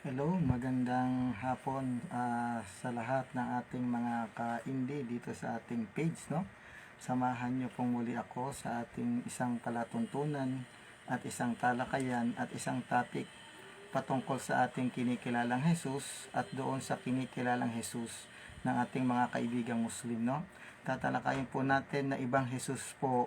Hello, magandang hapon sa lahat ng ating mga ka-indi dito sa ating page, no? Samahan niyo pong muli ako sa ating isang palatuntunan at isang talakayan at isang topic patungkol sa ating kinikilalang Jesus at doon sa kinikilalang Jesus ng ating mga kaibigang Muslim, no? Tatalakayin po natin na ibang Jesus po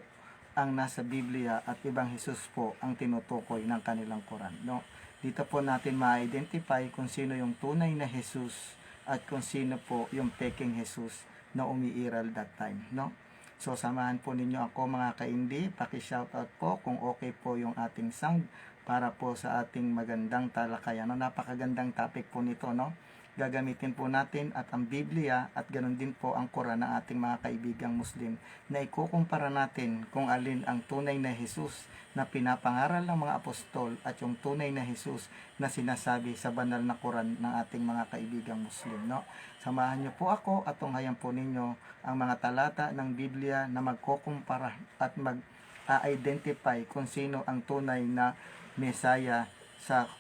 ang nasa Biblia at ibang Jesus po ang tinutukoy ng kanilang Quran, no? Dito po natin ma-identify kung sino yung tunay na Jesus at kung sino po yung peking Jesus na umiiral that time, no? So samahan po ninyo ako mga ka-indi, paki-shoutout po kung okay po yung ating sound para po sa ating magandang talakayan. No, napakagandang topic po nito, no? Gagamitin po natin at ang Biblia at ganoon din po ang Quran ng ating mga kaibigang Muslim na ikukumpara natin kung alin ang tunay na Jesus na pinapangaral ng mga apostol at yung tunay na Jesus na sinasabi sa banal na Quran ng ating mga kaibigang Muslim, no? Samahan niyo po ako at tunghayan po ninyo ang mga talata ng Biblia na magkukumpara at mag-identify kung sino ang tunay na Mesaya sa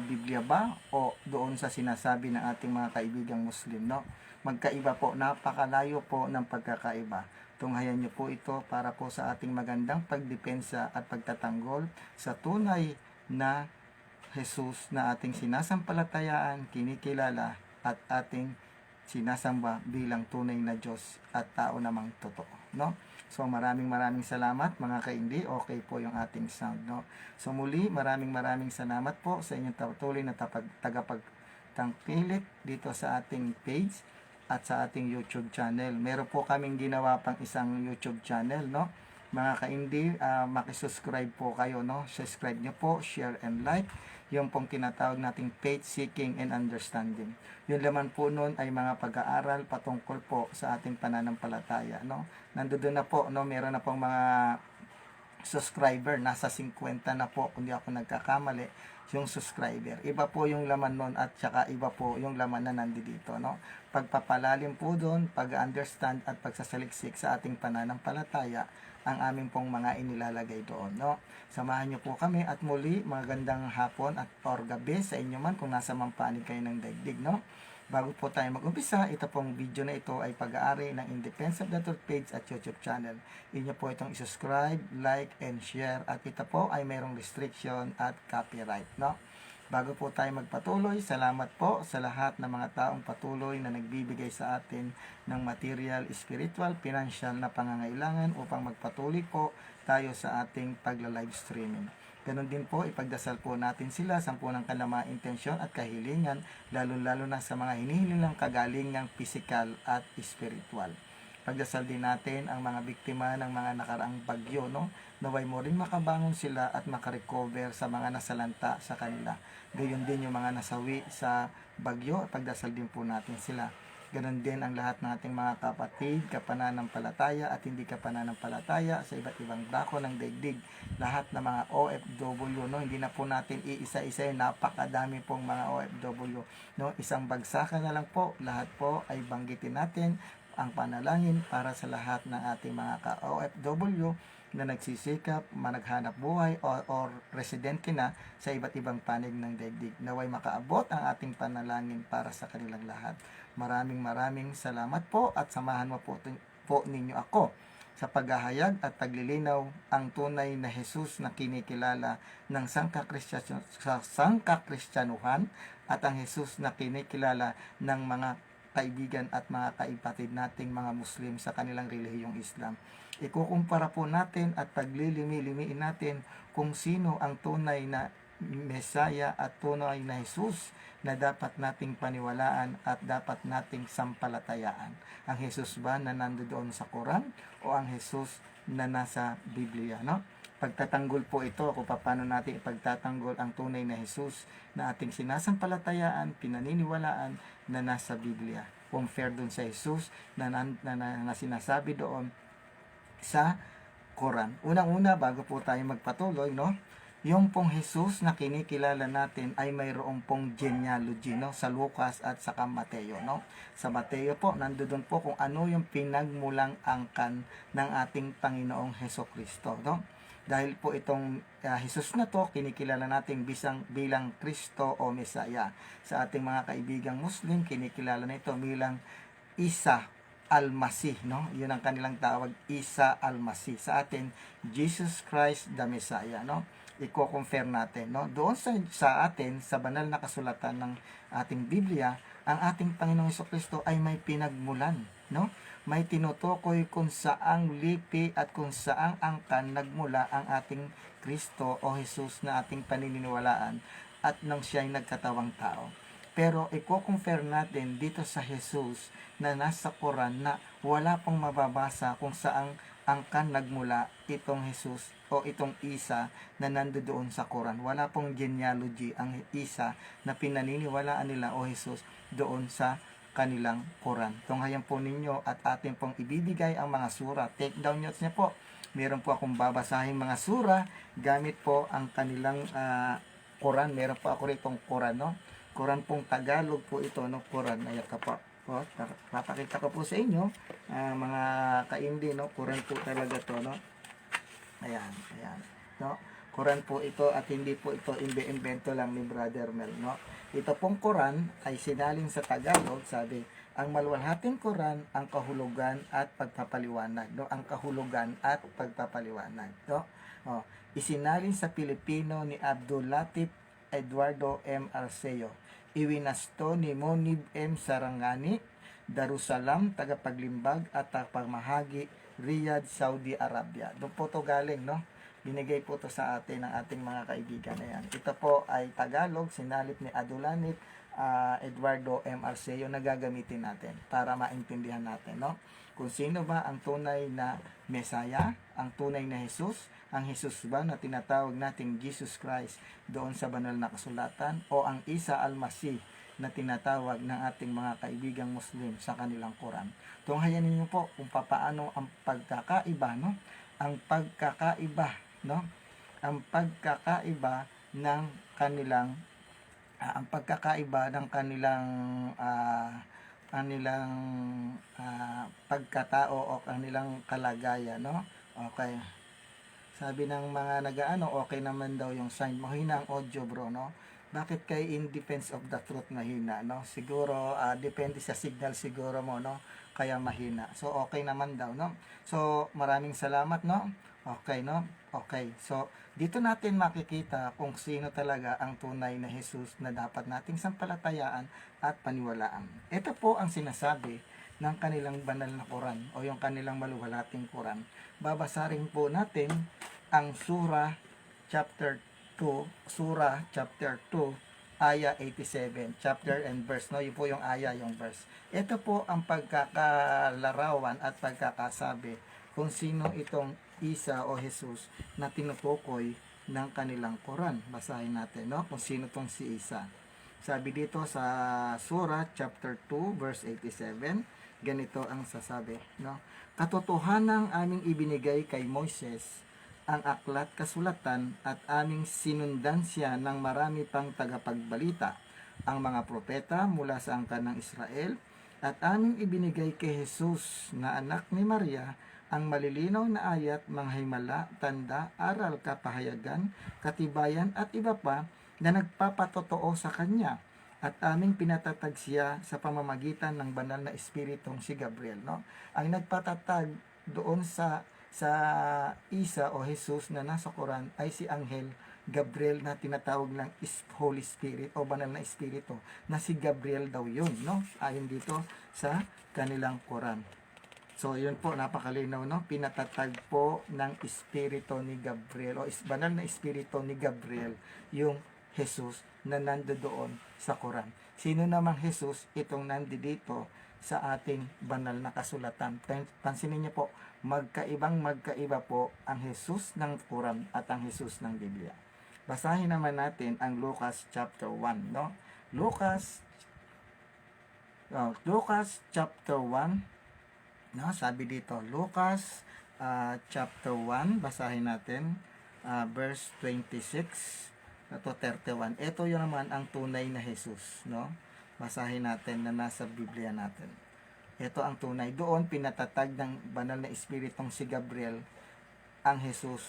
Biblia ba o doon sa sinasabi ng ating mga kaibigang Muslim, no? Magkaiba po, napakalayo po ng pagkakaiba. Tunghayan niyo po ito para po sa ating magandang pagdepensa at pagtatanggol sa tunay na Jesus na ating sinasampalatayaan, kinikilala at ating sinasamba bilang tunay na Diyos at tao namang totoo, no? So maraming salamat mga kaindi. Okay po yung ating sound, no? So muli maraming salamat po sa inyong patuloy na tagapagtangkilik dito sa ating page at sa ating YouTube channel. Meron po kaming ginawa pang isang YouTube channel, no? Mga kaindi, makisubscribe po kayo, no? Subscribe nyo po, share and like yung pong tinatawag nating faith seeking and understanding. Yung laman po nun ay mga pag-aaral patungkol po sa ating pananampalataya, no? Nandoon na po, no? Meron na pong mga subscriber, nasa 50 na po kung di ako nagkakamali yung subscriber. Iba po yung laman nun at saka iba po yung laman na nandito, no? Pagpapalalim po doon, pag-understand at pagsasaliksik sa ating pananampalataya ang aming pong mga inilalagay doon, no? Samahan niyo po kami at muli magandang hapon at or gabi sa inyo man kung nasa mampanig kayo ng daigdig, no? Bago po tayo mag-umpisa, ito pong video na ito ay pag-aari ng In Defense of the Truth page at YouTube channel. Inyo po itong i-subscribe, like, and share at ito po ay mayroong restriction at copyright, no? Bago po tayo magpatuloy, salamat po sa lahat ng mga taong patuloy na nagbibigay sa atin ng material, spiritual, financial na pangangailangan upang magpatuloy po tayo sa ating pagla-live streaming. Ganon din po, ipagdasal po natin sila sa punang kalama, intensyon at kahilingan, lalo-lalo na sa mga hinihiling kagalingang pisikal at spiritual. Pagdasal din natin ang mga biktima ng mga nakaraang bagyo, no? Naway mo rin makabangon sila at makarecover sa mga nasalanta sa kanila. Gayon din yung mga nasawi sa bagyo, pagdasal din po natin sila. Ganon din ang lahat ng ating mga kapatid, kapananampalataya at hindi kapananampalataya sa iba't ibang dako ng daigdig. Lahat ng mga OFW, no? Hindi na po natin iisa-isa, napakadami pong mga OFW, no? Isang bagsakan na lang po, lahat po ay banggitin natin ang panalangin para sa lahat ng ating mga ka-OFW na nagsisikap, managhanap buhay or residente na sa iba't ibang panig ng daigdig. Naway makaabot ang ating panalangin para sa kanilang lahat. Maraming salamat po at samahan mo po ninyo ako sa paghahayag at paglilinaw ang tunay na Jesus na kinikilala ng sangkakristyanuhan at ang Jesus na kinikilala ng mga kaibigan at mga kaipatid nating mga Muslim sa kanilang relihiyong Islam. Ikukumpara po natin at paglilimi-limiin natin kung sino ang tunay na Mesaya at tunay na Jesus na dapat nating paniwalaan at dapat nating sampalatayaan. Ang Jesus ba na nandoon sa Quran o ang Jesus na nasa Biblia, no? Pagtatanggol po ito kung paano natin ipagtatanggol ang tunay na Jesus na ating sinasampalatayaan, pinaniniwalaan na nasa Biblia. Compare dun sa Jesus na sinasabi doon sa Quran. Unang-una, bago po tayo magpatuloy, no? Yung pong Jesus na kinikilala natin ay mayroong pong genealogy, no? Sa Lucas at sa Mateo, no? Sa Mateo po, nandoon po kung ano yung pinagmulang angkan ng ating Panginoong Hesukristo, no? Dahil po itong Jesus na to, kinikilala natin bilang Kristo o Mesaya. Sa ating mga kaibigang Muslim, kinikilala na ito bilang Isa Al-Masih, no? Yun ang kanilang tawag, Isa Al-Masih. Sa atin, Jesus Christ the Messiah, no? Iko-confirm natin, no? Doon sa atin, sa banal na kasulatan ng ating Biblia, ang ating Panginoong Hesukristo ay may pinagmulan, no? May tinutukoy kung saang lipi at kung saang angkan nagmula ang ating Kristo o Jesus na ating paniniwalaan at nang siya ay nagkatawang tao. Pero i-confirm natin dito sa Jesus na nasa Quran na wala pong mababasa kung saang angkan nagmula itong Jesus o itong Isa na nandoon sa Quran. Wala pong genealogy ang Isa na pinaniniwalaan nila o Jesus doon sa kanilang Quran. Tunghayan po ninyo at atin pong ibibigay ang mga sura. Take down notes niya po. Meron po akong babasahin mga sura gamit po ang kanilang Quran. Meron po ako ritong Quran, no? Quran pong Tagalog po ito, no? Quran. Ayan ka po. O, papakita ko po sa inyo, mga kaindi, no? Quran po talaga to, no? Ayan, ayan, no? Quran po ito at hindi po ito imbento lang ni Brother Mel, no? Ito pong Quran ay sinalin sa Tagalog, sabi, ang maluwalhating Quran, ang kahulugan at pagpapaliwanag, no? Ang kahulugan at pagpapaliwanag, no? O, isinalin sa Pilipino ni Abdul Latif Eduardo M. Arceo. Iwinasto ni Monib M. Sarangani, Darussalam, tagapaglimbag at tagapagmahagi, Riyadh, Saudi Arabia. Doon po to galing, no? Binigay po to sa atin ng ating mga kaibigan. Ayan. Ito po ay Tagalog, sinalip ni Adulanit Eduardo M. Arceo na gagamitin natin para maintindihan natin, no? Kung sino ba ang tunay na Mesaya, ang tunay na Jesus, ang Jesus ba na tinatawag nating Jesus Christ doon sa banal na kasulatan, o ang Isa Al-Masih na tinatawag ng ating mga kaibigang Muslim sa kanilang Quran. Tunghayan ninyo po kung paano ang pagkakaiba, no? Ang pagkakaiba, no? Ang pagkakaiba ng kanilang pagkatao o kanilang kalagayan, no? Okay. Sabi ng mga nagaano, okay naman daw yung sign. Mahina ang audio, bro, no? Bakit kay in defense of the truth mahina, no? Siguro, depende sa signal siguro mo, no? Kaya mahina. So, okay naman daw, no? So, maraming salamat, no? Okay, no? Okay. So, dito natin makikita kung sino talaga ang tunay na Jesus na dapat nating sampalatayaan at paniwalaan. Ito po ang sinasabi ng kanilang banal na Quran o yung kanilang maluwalhating Quran. Babasahin po natin ang Surah chapter 2, aya 87, chapter and verse, no? Yun po yung aya, yung verse. Ito po ang pagkakalarawan at pagkakasabi kung sino itong Isa o Jesus na tinutukoy ng kanilang Quran. Basahin natin, no? Kung sino itong si Isa. Sabi dito sa Surah chapter 2 verse 87, ganito ang sasabi, no? Katotohanang aming ibinigay kay Moises ang aklat kasulatan at aming sinundan siya ng marami pang tagapagbalita, ang mga propeta mula sa angkan ng Israel, at aming ibinigay kay Jesus na anak ni Maria ang malilinaw na ayat, mga himala, tanda, aral, kapahayagan, katibayan at iba pa na nagpapatotoo sa kanya, at aming pinatatag siya sa pamamagitan ng banal na espiritong si Gabriel, no? Ang nagpatatag doon sa Isa o Jesus na nasa Quran ay si Anghel Gabriel na tinatawag ng Holy Spirit o banal na espiritu, na si Gabriel daw yun, no? Ayon dito sa kanilang Quran. So, yun po, napakalinaw, no? Pinatatag po ng espiritu ni Gabriel o banal na espiritu ni Gabriel yung Jesus na nandoon sa Quran. Sino namang Jesus itong nandito sa ating banal na kasulatan? Pansinin niyo po, magkaiba po ang Jesus ng Quran at ang Jesus ng Biblia. Basahin naman natin ang Lucas chapter 1, no? Lucas chapter 1, no? Sabi dito, Lucas chapter 1, basahin natin verse 26 to 31. Ito yun naman ang tunay na Jesus, no? Basahin natin na nasa Biblia natin. Ito ang tunay. Doon pinatatag ng banal na espiritong si Gabriel ang Jesus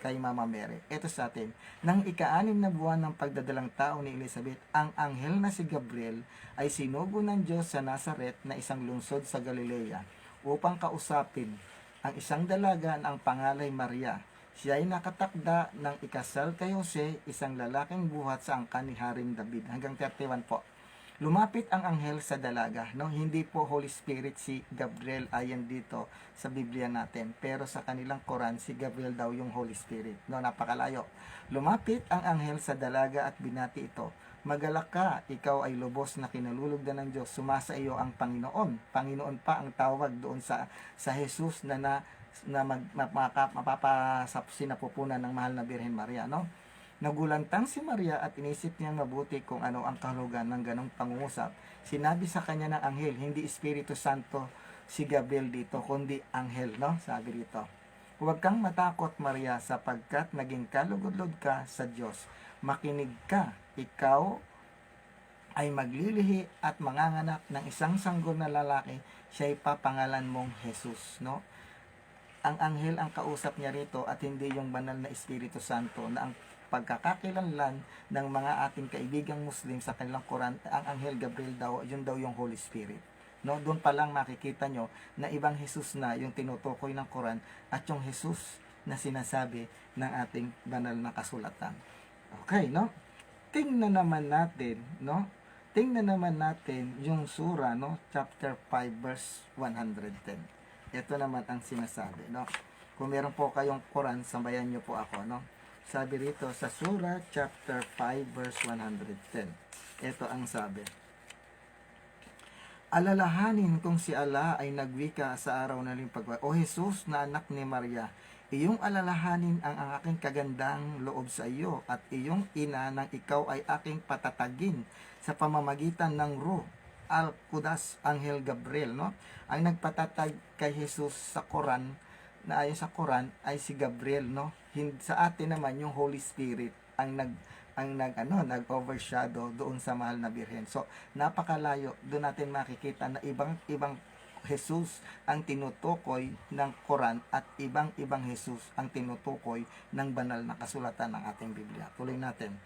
kay Mama Mary. Ito sa atin, nang ika-6 na buwan ng pagdadalang tao ni Elizabeth, ang anghel na si Gabriel ay sinugo ng Diyos sa Nazaret na isang lungsod sa Galilea upang kausapin ang isang dalaga na ang pangalay Maria. Siya ay nakatakda ng ikasal kay Jose, isang lalaking buhat sa angkan ni Haring David. Hanggang 31 po. Lumapit ang anghel sa dalaga, no? Hindi po Holy Spirit si Gabriel ayon dito sa Biblia natin, pero sa kanilang Quran si Gabriel daw yung Holy Spirit, no? Napakalayo. Lumapit ang anghel sa dalaga at binati ito. Magalak ka, ikaw ay lubos na kinalulugdan ng Diyos. Sumasa iyo ang Panginoon. Panginoon pa ang tawag doon sa Jesus na sinapupunan ng mahal na Birhen Maria, no? Nagulantang si Maria at inisip niyang mabuti kung ano ang kahulugan ng ganong pangungusap. Sinabi sa kanya ng anghel, hindi Espiritu Santo si Gabriel dito, kundi anghel, no? Sabi dito. Huwag kang matakot, Maria, sapagkat naging kalugod-lod ka sa Diyos. Makinig ka, ikaw ay maglilihi at manganganak ng isang sanggol na lalaki, siya'y papangalan mong Jesus, no? Ang anghel ang kausap niya rito at hindi yung banal na Espiritu Santo na ang pagkakakilanlan ng mga ating kaibigang Muslim sa kanilang Quran, ang Anghel Gabriel daw, yun daw yung Holy Spirit. No, doon pa lang makikita nyo na ibang Jesus na yung tinutukoy ng Quran at yung Jesus na sinasabi ng ating banal na kasulatan. Okay, no? Tingnan naman natin, no? Tingnan naman natin yung sura, no? Chapter 5 verse 110. Ito naman ang sinasabi, no? Kung meron po kayong Quran, sambayan nyo po ako, no? Sabi rito sa Surah chapter 5 verse 110. Ito ang sabi. Alalahanin kung si Allah ay nagwika sa araw na limpag. O Jesus na anak ni Maria, iyong alalahanin ang aking kagandang loob sa iyo at iyong ina nang ikaw ay aking patatagin sa pamamagitan ng Ruh Al-Qudas, Anghel Gabriel, no? Ang nagpatatag kay Jesus sa Quran, na ayon sa Quran ay si Gabriel, no? Sa atin naman yung Holy Spirit ang nag-overshadow doon sa mahal na Birhen. So napakalayo, doon natin makikita na ibang Jesus ang tinutukoy ng Quran at ibang Jesus ang tinutukoy ng banal na kasulatan ng ating Biblia. Tuloy natin.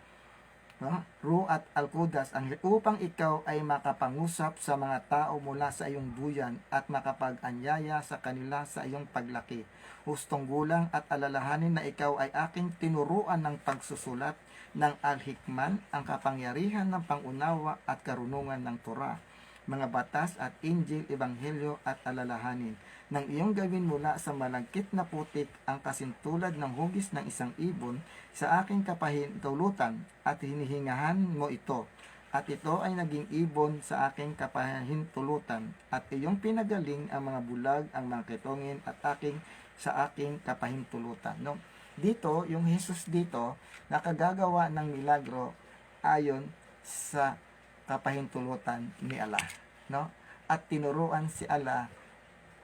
No? Ruh at Al-Qudas upang ikaw ay makapangusap sa mga tao mula sa iyong duyan at makapag-anyaya sa kanila sa iyong paglaki. Hustong gulang at alalahanin na ikaw ay aking tinuruan ng pagsusulat ng Al-Hikman, ang kapangyarihan ng pangunawa at karunungan ng Torah, mga batas at Injil, Ebanghelyo at alalahanin. Nang iyong gawin mula sa malagkit na putik ang kasintulad ng hugis ng isang ibon sa aking kapahintulutan at hinihingahan mo ito. At ito ay naging ibon sa aking kapahintulutan at iyong pinagaling ang mga bulag, ang mga kitongin at sa aking kapahintulutan. No? Dito, yung Jesus dito, nakagagawa ng milagro ayon sa kapahintulutan ni Allah. No? At tinuruan si Allah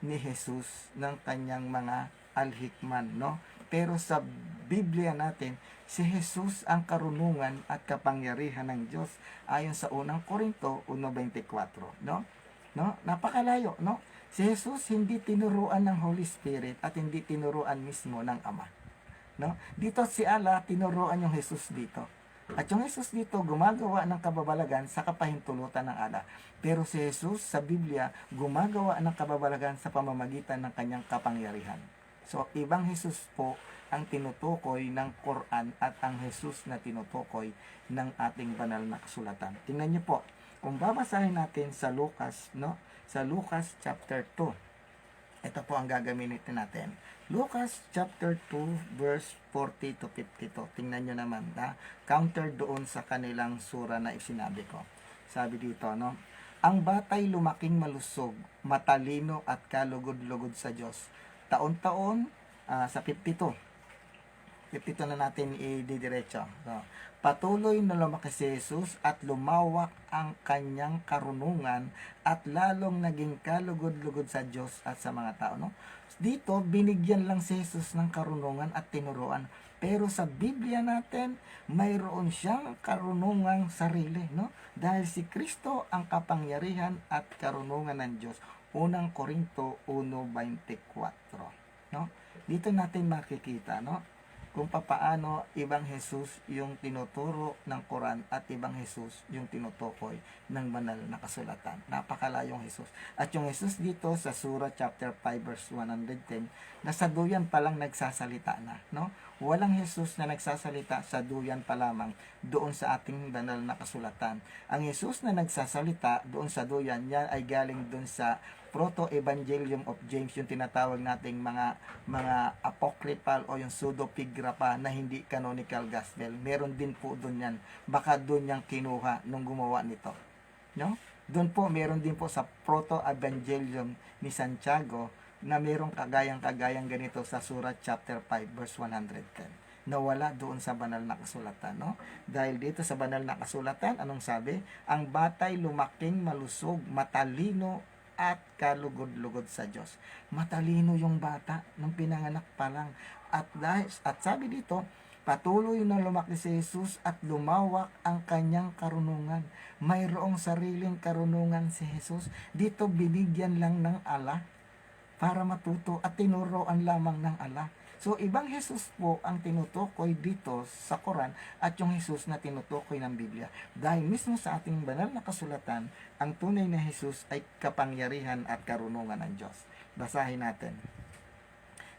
ni Jesus ng kanyang mga al-hikman, no? Pero sa Biblia natin, si Jesus ang karunungan at kapangyarihan ng Diyos ayon sa unang Korinto 1:24, no? No? Napakalayo, no? Si Jesus hindi tinuruan ng Holy Spirit at hindi tinuruan mismo ng Ama, no? Dito si Allah tinuruan yung Jesus dito. At yung Jesus dito gumagawa ng kababalagan sa kapahintulutan ng Allah. Pero si Jesus sa Biblia gumagawa ng kababalagan sa pamamagitan ng kanyang kapangyarihan. So ibang Jesus po ang tinutukoy ng Quran at ang Jesus na tinutukoy ng ating banal na kasulatan. Tingnan niyo po, kung babasahin natin sa Lucas, no? Sa Lucas chapter 2. Ito po ang gagamitin natin. Lucas chapter 2 verse 40 to 52. Tingnan nyo naman, counter doon sa kanilang sura na isinabi ko. Sabi dito, no? Ang batay lumaking malusog, matalino at kalugod-lugod sa Diyos. Taon-taon sa 52 na natin i-diretso. So, patuloy na lumaki si Jesus at lumawak ang kanyang karunungan at lalong naging kalugod-lugod sa Diyos at sa mga tao. No? Dito, binigyan lang si Jesus ng karunungan at tinuruan. Pero sa Biblia natin, mayroon siyang karunungang sarili. No? Dahil si Kristo ang kapangyarihan at karunungan ng Diyos. Unang Korinto 1:24. No? Dito natin makikita, no? kung papaano ibang Jesus yung tinuturo ng Quran at ibang Jesus yung tinutukoy ng banal na kasulatan. Napakalayong Jesus. At yung Jesus dito sa Surah chapter 5 verse 110, na sa duyan pa lang nagsasalita na, no? Walang Jesus na nagsasalita sa duyan pa lamang doon sa ating banal na kasulatan. Ang Jesus na nagsasalita doon sa duyan, yan ay galing doon sa Proto-Evangelium of James, yung tinatawag nating mga apocryphal o yung pseudepigrapha na hindi canonical gospel. Meron din po doon yan. Baka doon yang kinuha nung gumawa nito. No? Doon po, meron din po sa Proto-Evangelium ni Santiago na merong kagayang ganito sa Surah chapter 5 verse 110. Nawala doon sa banal na kasulatan, no? Dahil dito sa banal na kasulatan, anong sabi? Ang batay lumaking malusog, matalino at kalugod-lugod sa Diyos. Matalino yung bata nung pinanganak pa lang. At sabi dito, patuloy na lumaki si Jesus at lumawak ang kanyang karunungan. Mayroong sariling karunungan si Jesus. Dito binigyan lang ng Allah para matuto at tinuruan lamang ng Allah. So, ibang Jesus po ang tinutukoy dito sa Quran at yung Jesus na tinutukoy ng Biblia. Dahil mismo sa ating banal na kasulatan, ang tunay na Jesus ay kapangyarihan at karunungan ng Diyos. Basahin natin.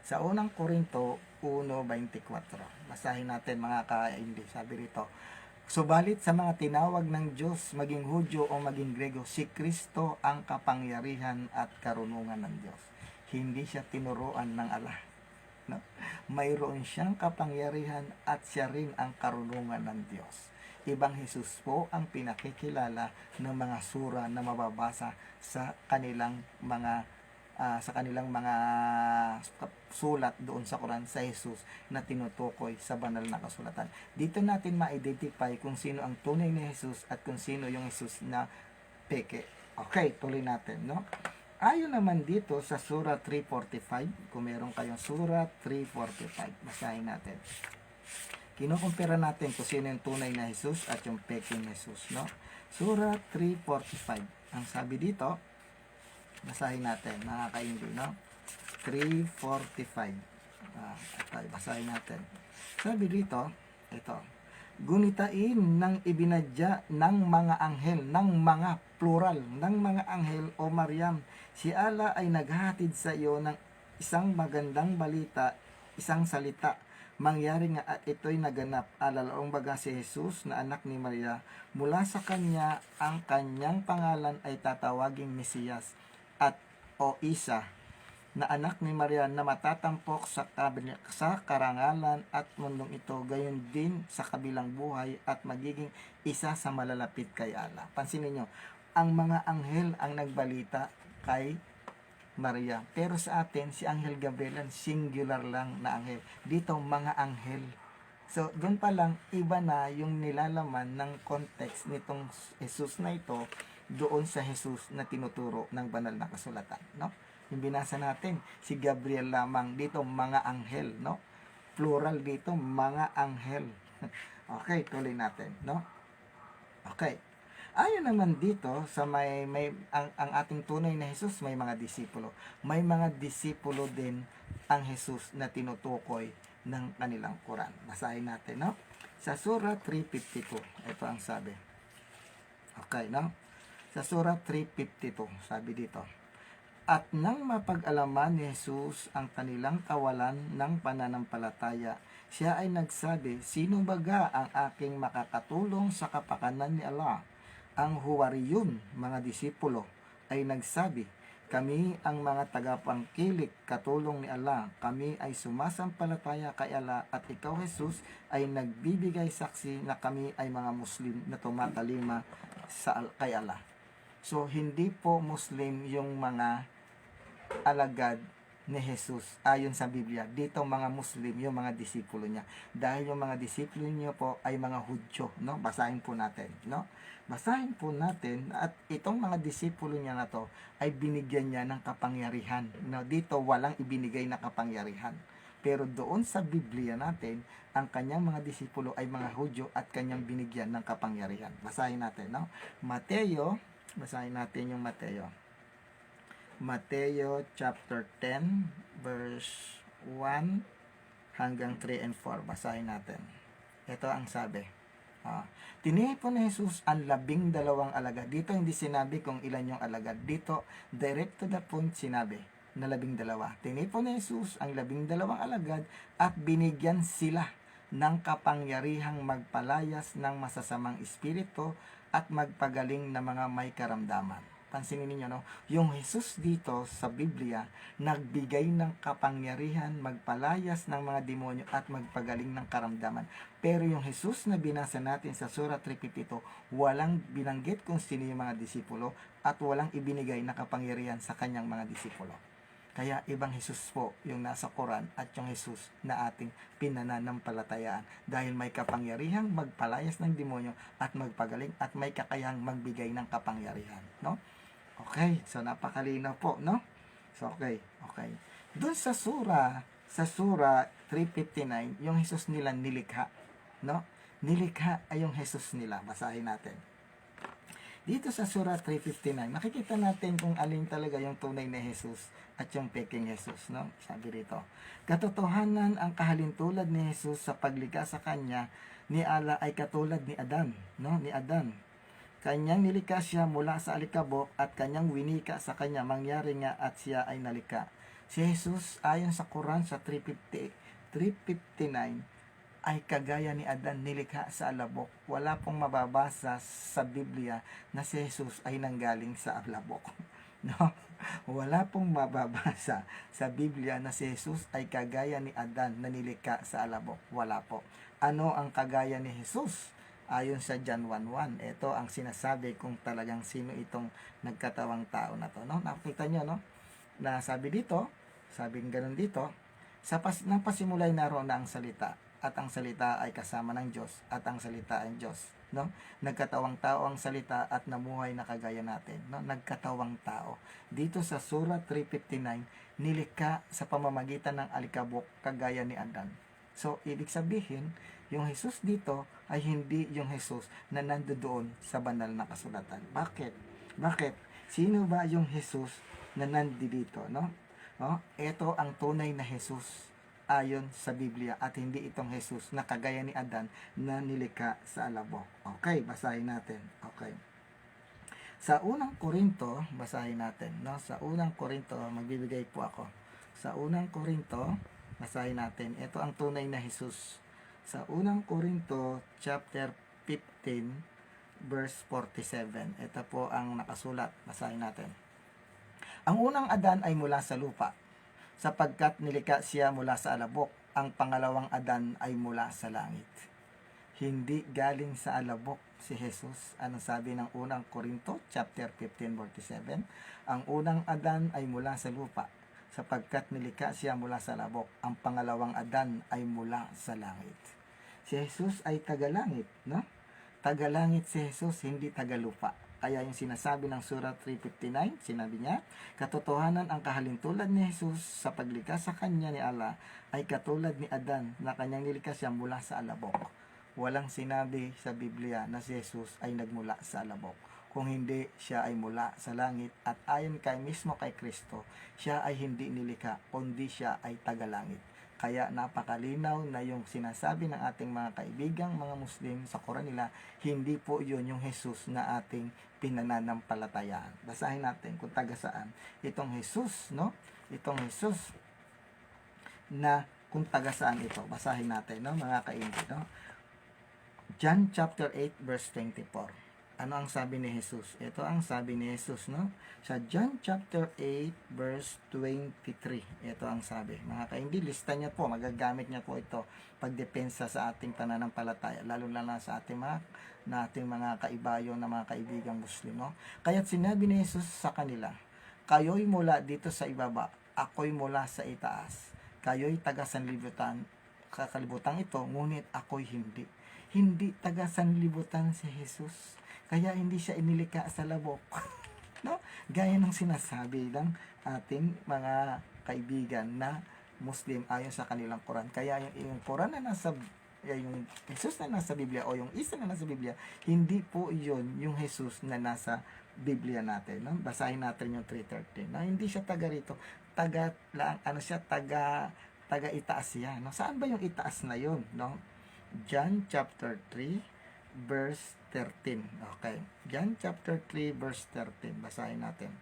Sa unang Korinto 1:24. Basahin natin mga kaindi. Sabi rito, subalit sa mga tinawag ng Diyos, maging Hudyo o maging Grego, si Kristo ang kapangyarihan at karunungan ng Diyos. Hindi siya tinuruan ng Allah. No? Mayroon siyang kapangyarihan at siya rin ang karunungan ng Diyos. Ibang Jesus po ang pinakikilala ng mga sura na mababasa sa kanilang mga sulat doon sa Quran sa Jesus na tinutukoy sa banal na kasulatan. Dito natin ma-identify kung sino ang tunay na Jesus at kung sino yung Jesus na peke. Okay, tuloy natin, no? Ayon naman dito sa Surah 3:45, kung meron kayong Surah 3:45, basahin natin. Kinukumpira natin kung sino yung tunay na Jesus at yung peking Jesus, no? Surah 3:45. Ang sabi dito, basahin natin, mga kaindi, no? 3:45. Okay, basahin natin. Sabi dito, ito, gunitain ng ibinadya ng mga anghel, ng mga plural, ng mga anghel o Maryam, si Allah ay naghatid sa iyo ng isang magandang balita, isang salita. Mangyari nga at ito'y naganap, alalaong baga si Jesus na anak ni Maria, mula sa kanya ang kanyang pangalan ay tatawaging Mesiyas at o Isa, na anak ni Maria na matatampok sa karangalan at mundong ito, gayon din sa kabilang buhay at magiging isa sa malalapit kay Allah. Pansinin nyo, ang mga anghel ang nagbalita kay Maria. Pero sa atin, si Anghel Gabriel, singular lang na anghel. Dito, mga anghel. So, doon pa lang, iba na yung nilalaman ng context nitong Jesus na ito doon sa Jesus na tinuturo ng banal na kasulatan, no? Yung binasa natin, si Gabriel lamang, dito mga anghel, no? Plural dito, mga anghel. Okay, tuloy natin, no? Okay. Ayon naman dito sa ang ating tunay na Jesus, may mga disipulo. May mga disipulo din ang Jesus na tinutukoy ng kanilang Quran. Basahin natin, no? Sa Surah 3:52, ito ang sabi. Okay, no? Sa Surah 3:52, sabi dito, at nang mapag-alaman ni Jesus ang kanilang kawalan ng pananampalataya, siya ay nagsabi, sino baga ang aking makakatulong sa kapakanan ni Allah? Ang Huwariyun, mga disipulo, ay nagsabi, kami ang mga tagapangkilik, katulong ni Allah. Kami ay sumasampalataya kay Allah at ikaw, Jesus, ay nagbibigay saksi na kami ay mga Muslim na tumatalima kay Allah. So, hindi po Muslim yung mga alagad ni Jesus ayon sa Biblia. Dito mga Muslim yung mga disipulo niya. Dahil yung mga disipulo niya po ay mga Hudyo, no? Basahin po natin, no? Basahin po natin at itong mga disipulo niya na to ay binigyan niya ng kapangyarihan. No? Dito walang ibinigay na kapangyarihan. Pero doon sa Biblia natin, ang kanyang mga disipulo ay mga Hudyo at kanyang binigyan ng kapangyarihan. Basahin natin, no? Mateo, basahin natin yung Mateo. Mateo chapter 10 verse 1 hanggang 3 and 4. Basahin natin. Ito ang sabi. Tinipon ni Jesus ang 12 alagad. Dito hindi sinabi kung ilan yung alagad. Dito, direct to the point sinabi na 12. Tinipon ni Jesus ang 12 alagad at binigyan sila ng kapangyarihang magpalayas ng masasamang espiritu at magpagaling ng mga may karamdaman. Pansinin niyo, no? Yung Jesus dito sa Biblia, nagbigay ng kapangyarihan, magpalayas ng mga demonyo at magpagaling ng karamdaman. Pero yung Jesus na binasa natin sa Surah 3:52, walang binanggit kung sino yung mga disipulo at walang ibinigay na kapangyarihan sa kanyang mga disipulo. Kaya ibang Jesus po yung nasa Quran at yung Jesus na ating pinananampalatayaan dahil may kapangyarihang magpalayas ng demonyo at magpagaling at may kakayahang magbigay ng kapangyarihan, no? Okay, so napakalinaw po, no? So okay. Doon sa Surah 3:59, yung Jesus nila nilikha, no? Nilikha ay yung Jesus nila. Basahin natin. Dito sa Surah 3:59, makikita natin kung alin talaga yung tunay na Jesus at yung peking Jesus, no? Sabi rito, katotohanan ang kahalintulad ni Jesus sa paglikha sa kanya ni Allah ay katulad ni Adan, no? Ni Adan. Kanyang nilikha siya mula sa alikabok at kanyang winika sa kanya, mangyari nga at siya ay nalikha. Si Jesus ayon sa Quran sa 3:59 ay kagaya ni Adan, nilikha sa alabok. Wala pong mababasa sa Biblia na si Jesus ay nanggaling sa alabok. No? Wala pong mababasa sa Biblia na si Jesus ay kagaya ni Adan na nilikha sa alabok. Wala po. Ano ang kagaya ni Jesus? Ayon sa John 1:1, ito ang sinasabi kung talagang sino itong nagkatawang tao na to, no? Nakita nyo, no? Na sabi dito, sabing ganun dito, nang pasimulay naroon na ang salita, at ang salita ay kasama ng Diyos, at ang salita ay Diyos, no? Nagkatawang tao ang salita at namuhay na kagaya natin, no? Nagkatawang tao. Dito sa Surah 3:59, nilikha sa pamamagitan ng alikabok kagaya ni Adan. So, ibig sabihin, yung Jesus dito ay hindi yung Jesus na nandoon sa banal na kasulatan. Bakit? Sino ba yung Jesus na nandito, no? Ito ang tunay na Jesus ayon sa Biblia at hindi itong Jesus na kagaya ni Adan na nilikha sa alabok. Okay, basahin natin. Okay. Sa unang Korinto, basahin natin, no? Sa unang Korinto, magbibigay po ako. Sa unang Korinto, basahin natin. Ito ang tunay na Jesus. Sa unang Korinto, chapter 15, verse 47. Ito po ang nakasulat. Basahin natin. Ang unang Adan ay mula sa lupa, sapagkat nilikha siya mula sa alabok. Ang pangalawang Adan ay mula sa langit. Hindi galing sa alabok si Jesus. Ano sabi ng unang Korinto, chapter 15, 47? Ang unang Adan ay mula sa lupa, sapagkat nilikha siya mula sa alabok. Ang pangalawang Adan ay mula sa langit. Si Jesus ay tagalangit, no? Tagalangit si Jesus, hindi tagalupa. Kaya yung sinasabi ng Surah 3:59, sinabi niya, katotohanan ang kahalintulad ni Jesus sa paglikha sa kanya ni Allah ay katulad ni Adan na kanyang nilikha siya mula sa alabok. Walang sinabi sa Biblia na si Jesus ay nagmula sa alabok. Kung hindi, siya ay mula sa langit at ayon mismo kay Kristo, siya ay hindi nilikha, kundi siya ay tagalangit. Kaya napakalinaw na yung sinasabi ng ating mga kaibigang mga Muslim sa Quran nila, hindi po yun yung Jesus na ating pinananampalatayaan. Basahin natin kung taga saan itong Jesus, no? Itong Jesus na kung taga saan ito. Basahin natin, no, mga kaibigan, no? John chapter 8 verse 24. Ano ang sabi ni Jesus? Ito ang sabi ni Jesus, no? Sa John chapter 8 verse 23. Ito ang sabi. Mga kaindi, lista niya po, magagamit niya po ito pagdepensa sa ating pananampalataya, lalo na sa ating mga kaibayo na mga kaibigang Muslim, no? Kaya't sinabi ni Jesus sa kanila, kayo'y mula dito sa ibaba, ako'y mula sa itaas. Kayo'y taga sanlibutan, kakalibutan ito, ngunit ako'y hindi. Hindi taga sanlibutan si Jesus. Kaya hindi siya inilikha sa labok. No? Gaya ng sinasabi ng ating mga kaibigan na Muslim ayon sa kanilang Quran. Kaya yung Quran na nasa yung Jesus na nasa Biblia o yung Isa na nasa Biblia, hindi po yun yung Jesus na nasa Biblia natin. No? Basahin natin yung 3:13. No? Hindi siya taga rito. Taga taga-itaas siya, no? Saan ba yung itaas na yun, no? John chapter 3 verse 13. Okay. John chapter 3 verse 13. Basahin natin.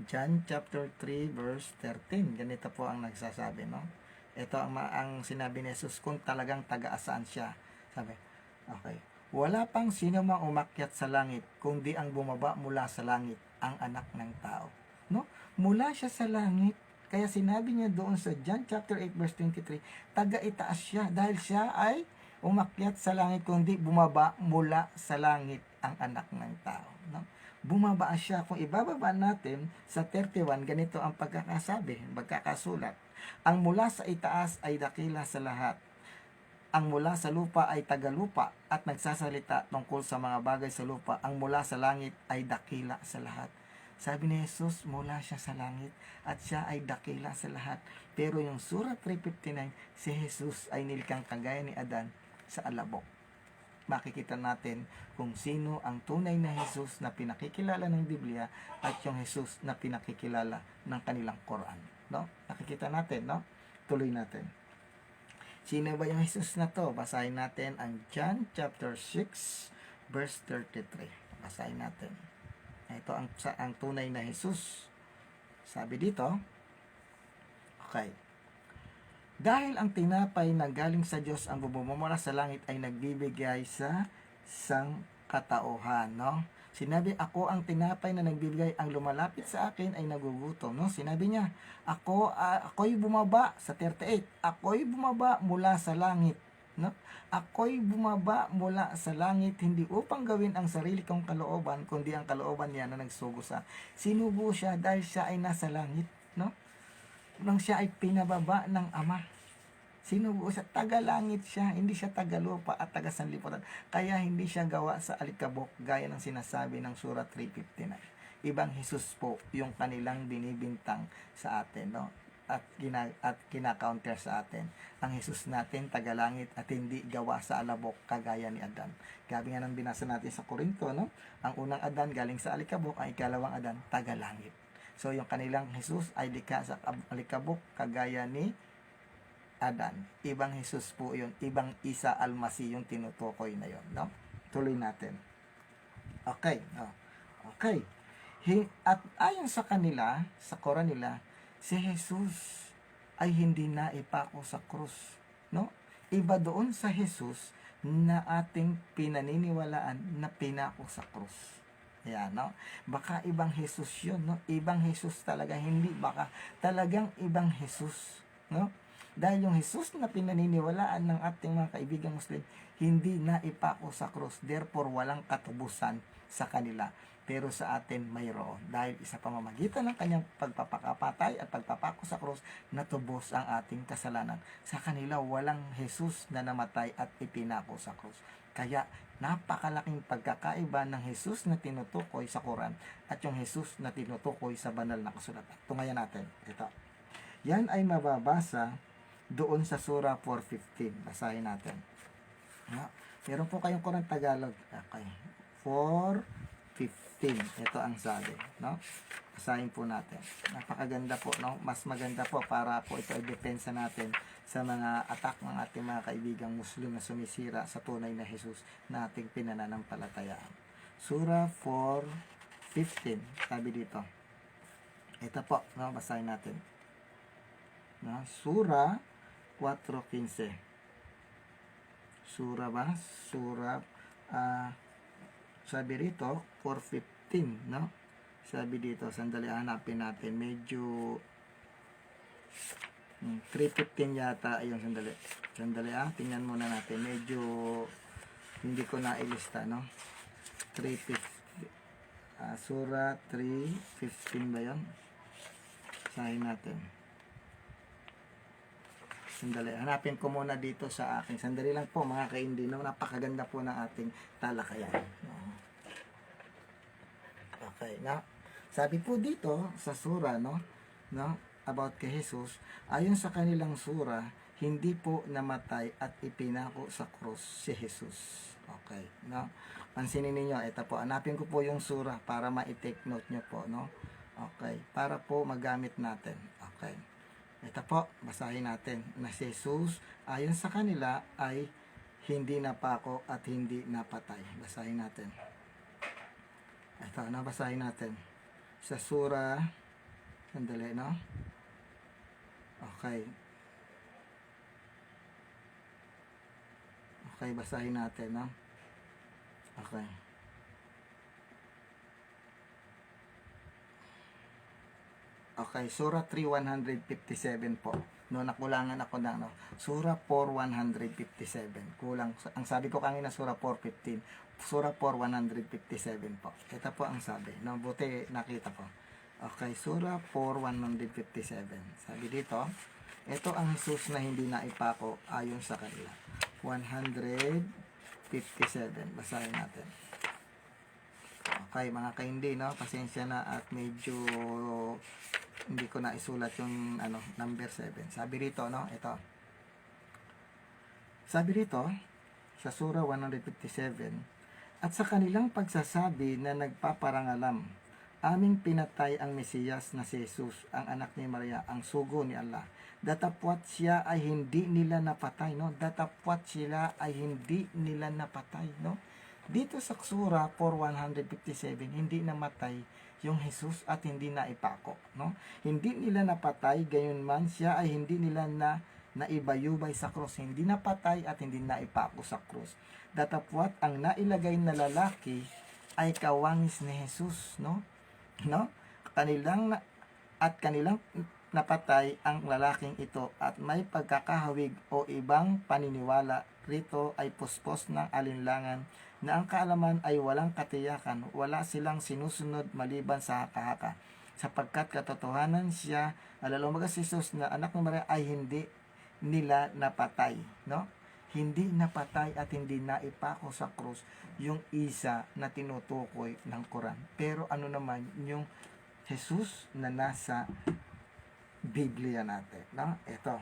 John chapter 3 verse 13. Ganito po ang nagsasabi, no? Ito ang sinabi ni Jesus kung talagang taga-asaan siya. Sabi, okay. Wala pang sino mang umakyat sa langit, kundi ang bumaba mula sa langit, ang anak ng tao. No? Mula siya sa langit. Kaya sinabi niya doon sa John chapter 8 verse 23, taga-itaas siya dahil siya ay umakyat sa langit, kundi bumaba mula sa langit ang anak ng tao. No? Bumaba siya. Kung ibababa natin sa 31, ganito ang pagkakasulat. Ang mula sa itaas ay dakila sa lahat. Ang mula sa lupa ay tagalupa at nagsasalita tungkol sa mga bagay sa lupa. Ang mula sa langit ay dakila sa lahat. Sabi ni Jesus, mula siya sa langit at siya ay dakila sa lahat. Pero yung Surah 3:59, si Jesus ay nilikang kagaya ni Adan sa alabok. Makikita natin kung sino ang tunay na Jesus na pinakikilala ng Biblia at yung Jesus na pinakikilala ng kanilang Quran. No? Nakikita natin, no? Tuloy natin. Sino ba yung Jesus na to? Basahin natin ang John chapter 6 verse 33. Basahin natin. Ito ang tunay na Jesus. Sabi dito, okay. Dahil ang tinapay na galing sa Diyos ang bumumula sa langit ay nagbibigay sa sangkatauhan, no? Sinabi, ako ang tinapay na nagbibigay, ang lumalapit sa akin ay nagugutom, no? Sinabi niya, ako'y bumaba sa 38. Ako'y bumaba mula sa langit, no? Ako'y bumaba mula sa langit hindi upang gawin ang sarili kong kalooban, kundi ang kalooban niya na nagsugo sa. Sinugo siya dahil siya ay nasa langit, no? Nang siya ay pinababa ng Ama. Sinugo siya, taga-langit siya, hindi siya taga-lupa at taga-sanlibutan. Kaya hindi siya gawa sa alikabok gaya ng sinasabi ng Surah 3:59. Ibang Jesus po yung kanilang binibintang sa atin, no? At kina-counter sa atin. Ang Jesus natin taga-langit at hindi gawa sa alabok kagaya ni Adan. Gabi nga nang binasa natin sa Korinto, no? Ang unang Adan galing sa alikabok, ang ikalawang Adan taga-langit. So, yung kanilang Jesus ay likha sa alikabok kagaya ni Adan. Ibang Jesus po yun. Ibang Isa Almasi yung tinutukoy na yun. No? Tuloy natin. Okay. Oh. Okay. At ayon sa kanila, sa Quran nila, si Jesus ay hindi na ipako sa krus. No? Iba doon sa Jesus na ating pinaniniwalaan na pinako sa krus. Ayan, no? Baka ibang Jesus yun, no? Ibang Jesus talaga, hindi baka talagang ibang Jesus, no? Dahil yung Jesus na pinaniniwalaan ng ating mga kaibigang Muslim, hindi na ipako sa krus. Therefore, walang katubusan sa kanila. Pero sa atin mayroon. Dahil isa pamamagitan ng kanyang pagpapakapatay at pagpapako sa krus, natubos ang ating kasalanan. Sa kanila, walang Jesus na namatay at ipinako sa krus. Kaya, napakalaking pagkakaiba ng Jesus na tinutukoy sa Quran at yung Jesus na tinutukoy sa banal na kasulatan. Tungayan natin. Ito. Yan ay mababasa doon sa Surah 4:15. Basahin natin. No? Meron po kayong Quran Tagalog. Okay. 4:15. Ito ang sabi. No? Basahin po natin. Napakaganda po. No? Mas maganda po para po ito ay depensa natin sa mga attack ng ating mga kaibigang Muslim na sumisira sa tunay na Jesus na ating pinananampalatayaan. Surah 4:15. Sabi dito. Ito po. No? Basahin natin. No? Surah 4:15. Surah ba? Surah sabi rito 4:15, no? Sabi dito, sandali hanapin natin. Medyo 3:15 yata ayun, sandali. Tingnan muna natin. Medyo hindi ko na ilista, no? 3:15. Surah 3:15 ba 'yon? Sahin natin. Sandali, hanapin ko muna dito sa akin. Sandali lang po mga kaindi, no? Napakaganda po ng ating talakayan. Okay, no? Sabi po dito sa surah, no? About kay Jesus, ayon sa kanilang surah, hindi po namatay at ipinako sa krus si Jesus. Okay, no? Pansinin niyo, ito po, hanapin ko po yung surah para ma-take note nyo po, no? Okay, para po magamit natin. Okay. Ito po, basahin natin na si Jesus ayon sa kanila ay hindi napako at hindi napatay. Basahin natin. Ito, basahin natin. Sa sura, sandali, no? Okay. Okay, basahin natin, no? Okay. Okay, Surah 3:157 po. No, nakulangan ako na, no. Surah 4:157. Kulang. Ang sabi ko kanina Surah 4:15. Surah 4:157 po. Ito po ang sabi. No, buti nakita ko. Okay, Surah 4:157. Sabi dito, ito ang Jesus na hindi naipako ayon sa kanila. 157. Basahin natin. Okay, mga kaindi, no, pasensya na at medyo hindi ko na isulat yung number 7. Sabi rito, no, ito. Sabi rito sa Surah 157, at sa kanilang pagsasabi na nagpaparangalam, aming pinatay ang Mesiyas na si Jesus, ang anak ni Maria, ang sugo ni Allah. Datapwat siya ay hindi nila napatay, no? Datapwat sila ay hindi nila napatay, no? Dito sa Surah 4:157, hindi namatay yung Jesus at hindi na ipako, no? Hindi nila napatay, gayon man siya ay hindi nila naibayubay sa krus, hindi napatay at hindi naipako sa krus. Datapwat ang nailagay na lalaki ay kawangis ni Jesus, no? Kanilang napatay ang lalaking ito at may pagkakahawig o ibang paniniwala rito ay puspos ng alinlangan na ang kaalaman ay walang katiyakan, wala silang sinusunod maliban sa haka-haka. Sapagkat katotohanan siya, alalawagas Jesus na anak ng Maria ay hindi nila napatay, no? Hindi napatay at hindi naipako sa krus yung isa na tinutukoy ng Quran. Pero ano naman yung Jesus na nasa Biblia natin, no? Ito.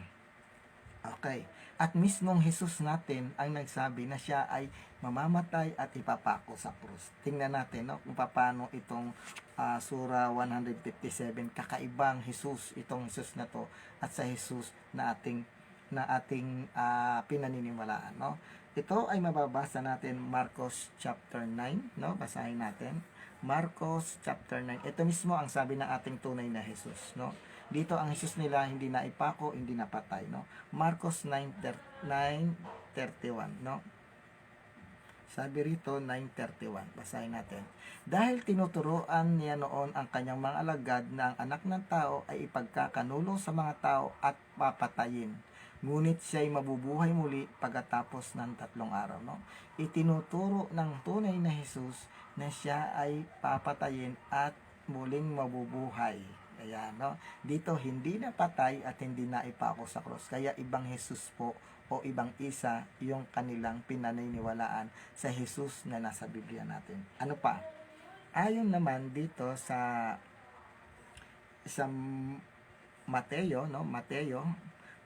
Okay. At mismong Jesus natin ang nagsabi na siya ay mamamatay at ipapako sa krus. Tingnan natin, no, kung paano itong Surah 157, kakaibang Jesus itong Jesus na to at sa Jesus na ating pinaniniwalaan, no? Ito ay mababasa natin Marcos chapter 9, no? Basahin natin. Marcos chapter 9. Ito mismo ang sabi ng ating tunay na Jesus, no? Dito ang Jesus nila hindi na ipako, hindi napatay, no? Marcos 9:31, no? Sabi rito 9:31. Basahin natin. Dahil tinuturoan niya noon ang kanyang mga alagad na ang anak ng tao ay ipagkakanulo sa mga tao at papatayin. Ngunit siya'y mabubuhay muli pagkatapos ng 3 araw, no? Itinuturo ng tunay na Jesus na siya ay papatayin at muling mabubuhay. Ayan, no? Dito hindi napatay at hindi naipako sa cross. Kaya ibang Jesus po o ibang isa yung kanilang pinaniniwalaan sa Jesus na nasa Biblia natin. Ano pa? Ayon naman dito sa Mateo, no? Mateo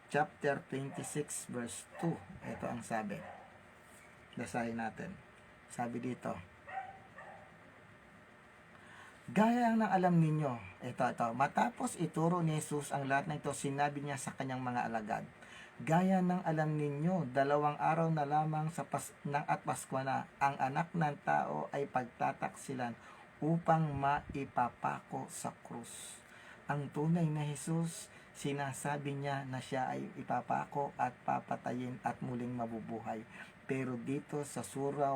chapter 26 verse 2. Ito ang sabi. Basahin natin. Sabi dito, gaya ng alam ninyo, ito, matapos ituro ni Jesus ang lahat ng ito, sinabi niya sa kanyang mga alagad, gaya ng alam ninyo, 2 araw na lamang at Pasko na, ang anak ng tao ay pagtataksilan upang maipapako sa krus. Ang tunay na Jesus, sinasabi niya na siya ay ipapako at papatayin at muling mabubuhay. Pero dito sa Surah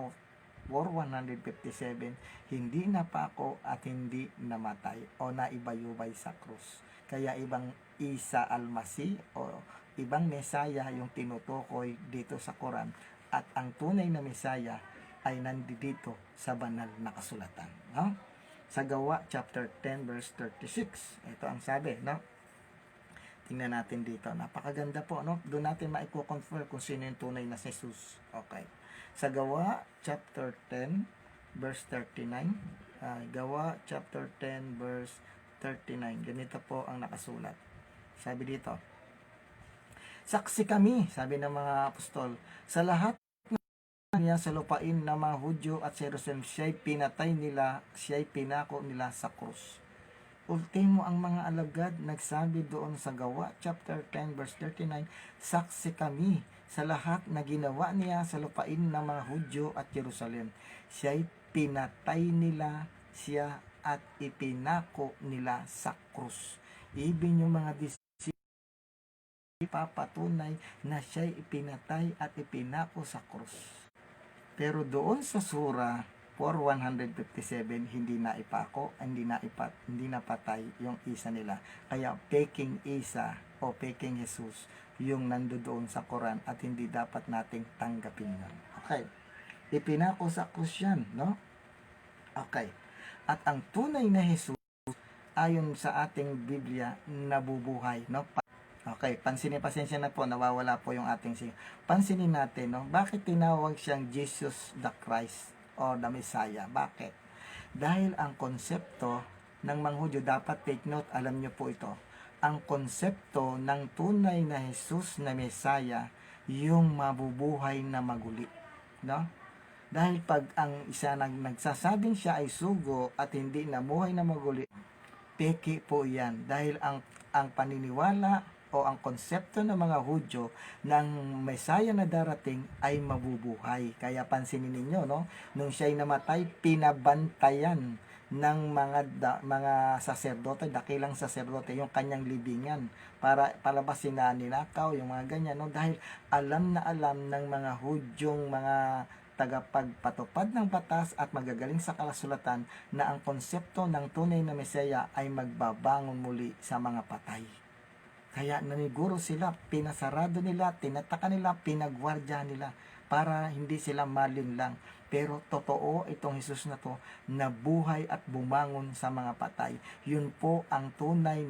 4:157, hindi napako at hindi namatay o naibayubay sa krus. Kaya ibang Isa al-Masih o ibang Mesaya yung tinutukoy dito sa Quran at ang tunay na Mesaya ay nandito sa banal na kasulatan, no? Sa Gawa chapter 10 verse 36, ito ang sabi, no? Tingnan natin dito, napakaganda po, no? Doon natin maiko-confirm kung sino yung tunay na Jesus. Okay. Sa Gawa chapter 10 verse 39, Gawa chapter 10 verse 39, ganito po ang nakasulat. Sabi dito, saksi kami, sabi ng mga apostol, sa lahat niya sa lupain ng mga Hudyo at sa Jerusalem, siya'y pinatay nila, siya'y pinako nila sa krus. Ultimo ang mga alagad nagsabi doon sa Gawa chapter 10 verse 39, saksi kami sa lahat na ginawa niya sa lupain ng mga Hudyo at Jerusalem. Siya'y pinatay nila siya at ipinako nila sa krus. Ibig yung mga papatunay na siya'y ipinatay at ipinako sa krus. Pero doon sa sura 4:157, hindi na ipako, hindi napatay yung isa nila. Kaya peking isa o peking Jesus yung nandoon sa Quran at hindi dapat nating tanggapin yun. Okay. Ipinako sa krus yan, no? Okay. At ang tunay na Jesus, ayon sa ating Biblia, nabubuhay, no? Okay, pasensya na po, nawawala po yung ating sing. Pansinin natin, no? Bakit tinawag siyang Jesus the Christ or the Messiah? Bakit? Dahil ang konsepto ng mga Hudyo, dapat take note, alam nyo po ito. Ang konsepto ng tunay na Jesus na Messiah, yung mabubuhay na maguli, no? Dahil pag ang isa nagsasabing siya ay sugo at hindi namuhay na maguli, peke po yan. Dahil ang paniniwala o ang konsepto ng mga Hudyo ng Mesaya na darating ay mabubuhay. Kaya pansinin ninyo, no? Nung siya'y namatay, pinabantayan ng mga saserdote, dakilang saserdote, yung kanyang libingan para palabasin na ninakaw, yung mga ganyan, no? Dahil alam na alam ng mga Hudyong mga tagapagpatupad ng batas at magagaling sa kasulatan na ang konsepto ng tunay na Mesaya ay magbabangon muli sa mga patay. Kaya naniguro sila, pinasarado nila, tinataka nila, pinagwardya nila para hindi sila malinlang. Pero totoo itong Jesus na to, na buhay at bumangon sa mga patay. Yun po ang tunay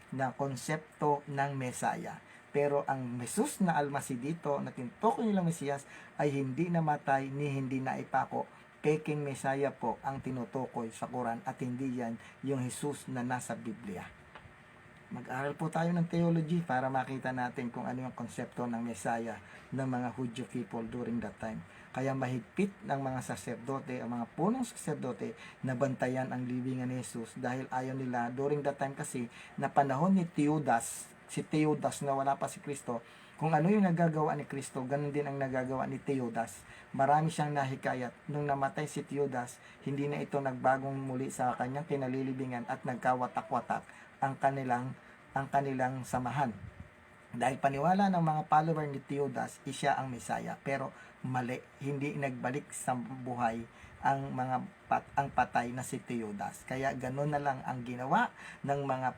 na konsepto ng Mesaya. Pero ang Jesus na almasi dito, na tinutukoy nilang Mesiyas, ay hindi namatay ni hindi naipako. Peking Mesaya po ang tinutukoy sa Quran at hindi yan yung Jesus na nasa Biblia. Mag-aral po tayo ng theology para makita natin kung ano yung konsepto ng Messiah ng mga Hudyo people during that time. Kaya mahigpit ng mga saserdote, ang mga punong saserdote na bantayan ang libingan ni Jesus dahil ayaw nila during that time kasi na panahon ni Teudas, si Teudas na wala pa si Kristo, kung ano yung nagagawa ni Kristo, ganun din ang nagagawa ni Teudas. Marami siyang nahikayat. Nung namatay si Teudas, hindi na ito nagbagong muli sa kanyang kinalilibingan at nagkawatak-watak ang kanilang samahan. Dahil paniwala ng mga follower ni Teudas, siya ang Mesaya. Pero mali, hindi nagbalik sa buhay ang ang patay na si Teudas. Kaya ganoon na lang ang ginawa ng mga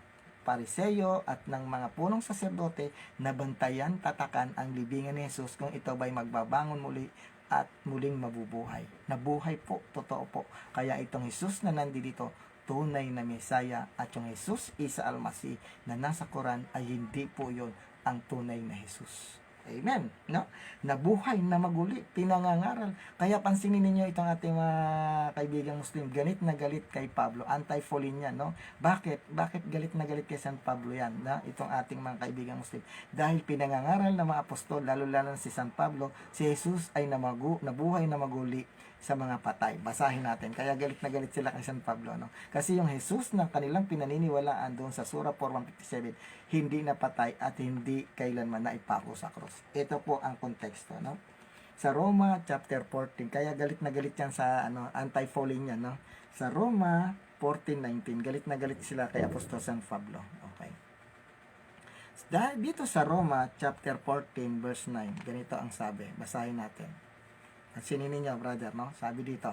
Pariseyo at ng mga punong saserdote na bantayan, tatakan ang libingan ni Jesus kung ito ba'y magbabangon muli at muling mabubuhay. Nabuhay po, totoo po. Kaya itong Jesus na nandito, tunay na Mesaya, at yung Jesus Isa Almasi na nasa Quran ay hindi po yon ang tunay na Jesus. Amen. No? Nabuhay na maguli, pinangangaral. Kaya pansinin ninyo itong ating mga kaibigang Muslim, galit na galit kay Pablo, anti-fallen yan, no? Bakit galit na galit kay San Pablo yan, na itong ating mga kaibigang Muslim? Dahil pinangangaral ng mga apostol, lalo si San Pablo, si Jesus ay nabuhay na maguli sa mga patay. Basahin natin. Kaya galit na galit sila kay San Pablo, no? Kasi yung Jesus na kanilang pinaniniwalaan doon sa Surah 4:157, hindi napatay at hindi kailanman naipako sa cross. Ito po ang konteksto, no? Sa Roma chapter 14, kaya galit na galit yan sa anti-falling yan, no? Sa Roma 14:19, galit na galit sila kay Apostol San Pablo. Okay. Dahil dito sa Roma chapter 14 verse 9, ganito ang sabi. Basahin natin. At sininin niyo, brother, no? Sabi dito.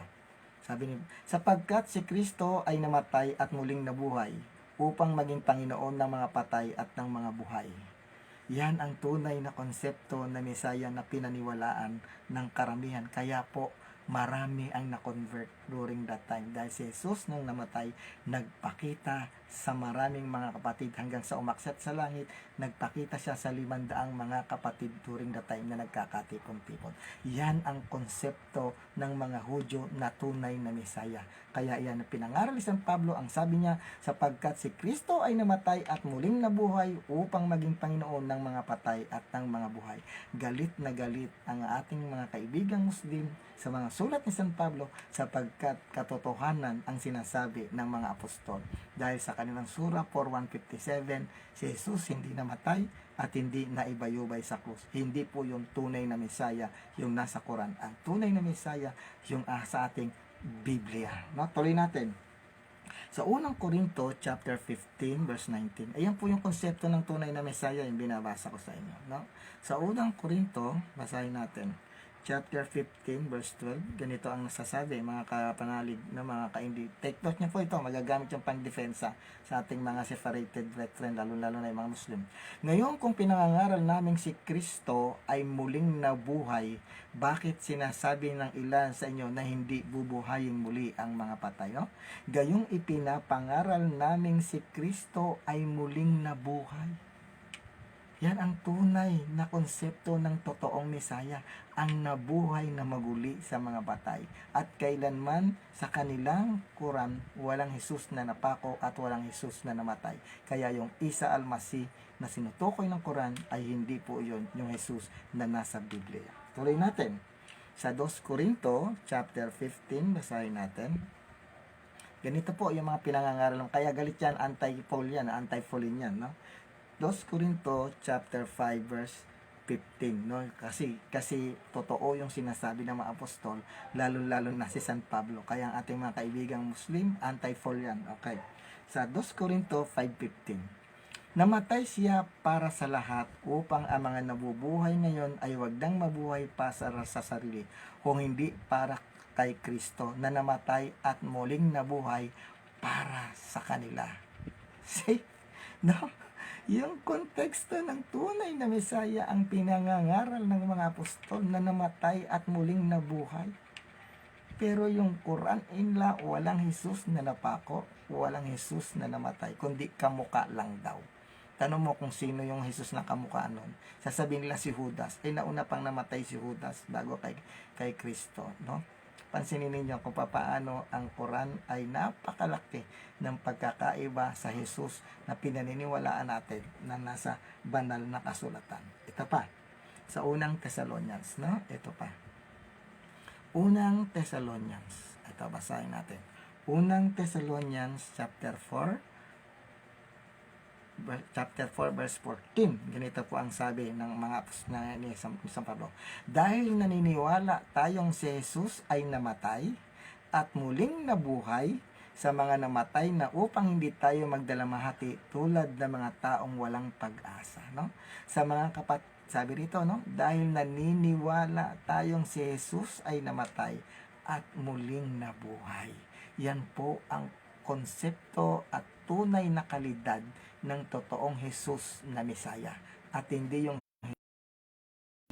Sabi ni, sapagkat si Kristo ay namatay at muling nabuhay upang maging Panginoon ng mga patay at ng mga buhay. Yan ang tunay na konsepto na Mesaya na pinaniwalaan ng karamihan. Kaya po, marami ang na-convert during that time. Dahil si Jesus nung namatay, nagpakita sa maraming mga kapatid hanggang sa umakyat sa langit, nagpakita siya sa 500 mga kapatid during that time na nagkakatipon-tipon. Yan ang konsepto ng mga Hudyo na tunay na Mesaya. Kaya yan ang pinangaral ni San Pablo, ang sabi niya, sapagkat si Kristo ay namatay at muling nabuhay upang maging Panginoon ng mga patay at ng mga buhay. Galit na galit ang ating mga kaibigang Muslim sa mga sulat ni San Pablo sapagkat katotohanan ang sinasabi ng mga apostol. Dahil sa kanilang sura 4:157, si Jesus hindi namatay at hindi naibayubay sa krus. Hindi po yung tunay na Mesaya yung nasa Quran. Ang tunay na Mesaya yung sa ating Biblia. No? Tuloy natin. Sa unang Korinto, chapter 15, verse 19, ayan po yung konsepto ng tunay na Mesaya, yung binabasa ko sa inyo. No? Sa unang Korinto, basahin natin, chapter 15, verse 12, ganito ang nasasabi, mga kapanalig na mga kaindi. Take note nyo po ito, magagamit yung pang-defensa sa ating mga separated brethren, lalo-lalo na yung mga Muslim. Ngayon, kung pinangangaral namin si Kristo ay muling nabuhay, bakit sinasabi ng ilan sa inyo na hindi bubuhayin muli ang mga patay? No? Gayong ipinapangaral namin si Kristo ay muling nabuhay. Yan ang tunay na konsepto ng totoong Mesaya, ang nabuhay na maguli sa mga patay. At kailanman sa kanilang Quran, walang Jesus na napako at walang Jesus na namatay. Kaya yung Isa al-Masih na sinutukoy ng Quran ay hindi po yun yung Jesus na nasa Biblia. Tuloy natin. Sa 2 Corinto, chapter 15, basahin natin. Ganito po yung mga pinangangaral. Kaya galit yan, anti-Paul yan, anti-Paulin yan, no? 2 Corinto chapter 5 verse 15, no? Kasi totoo yung sinasabi ng mga apostol, lalo-lalo na si San Pablo. Kaya ang ating mga kaibigang Muslim, anti-Paul yan. Okay. Sa 2 Corinto 5:15, namatay siya para sa lahat upang ang mga nabubuhay ngayon ay wag nang mabuhay pa sa sarili, kung hindi para kay Kristo na namatay at muling nabuhay para sa kanila. See? No? Yung konteksto ng tunay na Mesaya ang pinangangaral ng mga apostol na namatay at muling nabuhay. Pero yung Quran inla, walang Jesus na napako, walang Jesus na namatay, kundi kamuka lang daw. Tanong mo kung sino yung Jesus na kamukha nun. Sasabihin nila si Judas. Nauna pang namatay si Judas bago kay Kristo, no? Pansinin ninyo kung paano ang Quran ay napakalaki ng pagkakaiba sa Jesus na pinaniniwalaan natin na nasa banal na kasulatan. Ito pa, sa unang Thessalonians, no? Ito pa. Unang Thessalonians. Ito, basahin natin. Unang Thessalonians chapter 4 verse 14. Ganito po ang sabi ng mga ni San Pablo. Dahil naniniwala tayong si Jesus ay namatay at muling nabuhay sa mga namatay na upang hindi tayo magdalamahati tulad ng mga taong walang pag-asa, no? Sa mga sabi rito, no? Dahil naniniwala tayong si Jesus ay namatay at muling nabuhay. Yan po ang konsepto at tunay na kalidad ng totoong Jesus na Mesaya, at hindi yung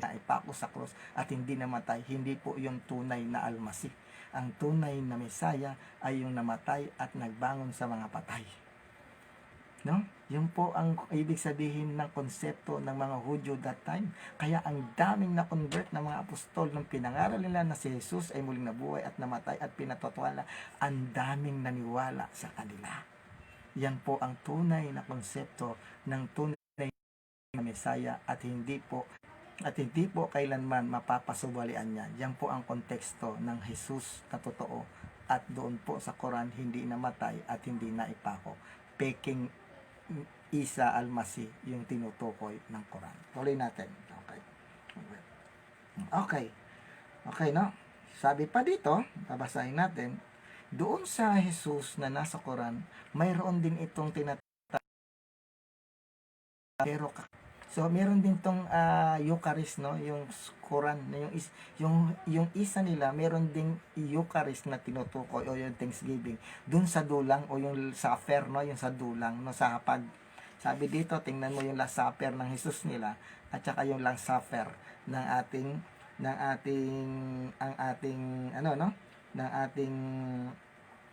naipako sa krus at hindi namatay. Hindi po yung tunay na Al-Masih. Ang tunay na Mesaya ay yung namatay at nagbangon sa mga patay, no? Yun po ang ibig sabihin ng konsepto ng mga Hudyo that time. Kaya ang daming na-convert ng mga apostol nung pinangaral nila na si Jesus ay muling nabuhay at namatay at pinatotwala, ang daming naniwala sa kanila. Yan po ang tunay na konsepto ng tunay na Mesaya, at hindi po kailanman mapapasubalian niya. Yan po ang konteksto ng Jesus na totoo, at doon po sa Quran hindi namatay at hindi naipako. Peking Isa al-Masih yung tinutukoy ng Quran. Tuloy natin. Okay, no? Sabi pa dito, babasahin natin, doon sa Jesus na nasa Quran, mayroon din itong pero so meron din tong Eucharist, no, yung Quran na yung isa nila, meron ding Eucharist na tinutukoy o yung Thanksgiving doon sa dulang o yung supper, no, yung sa dulang, no, sa hapag. Sabi dito, tingnan mo yung last supper ng Jesus nila at saka yung last supper ng ating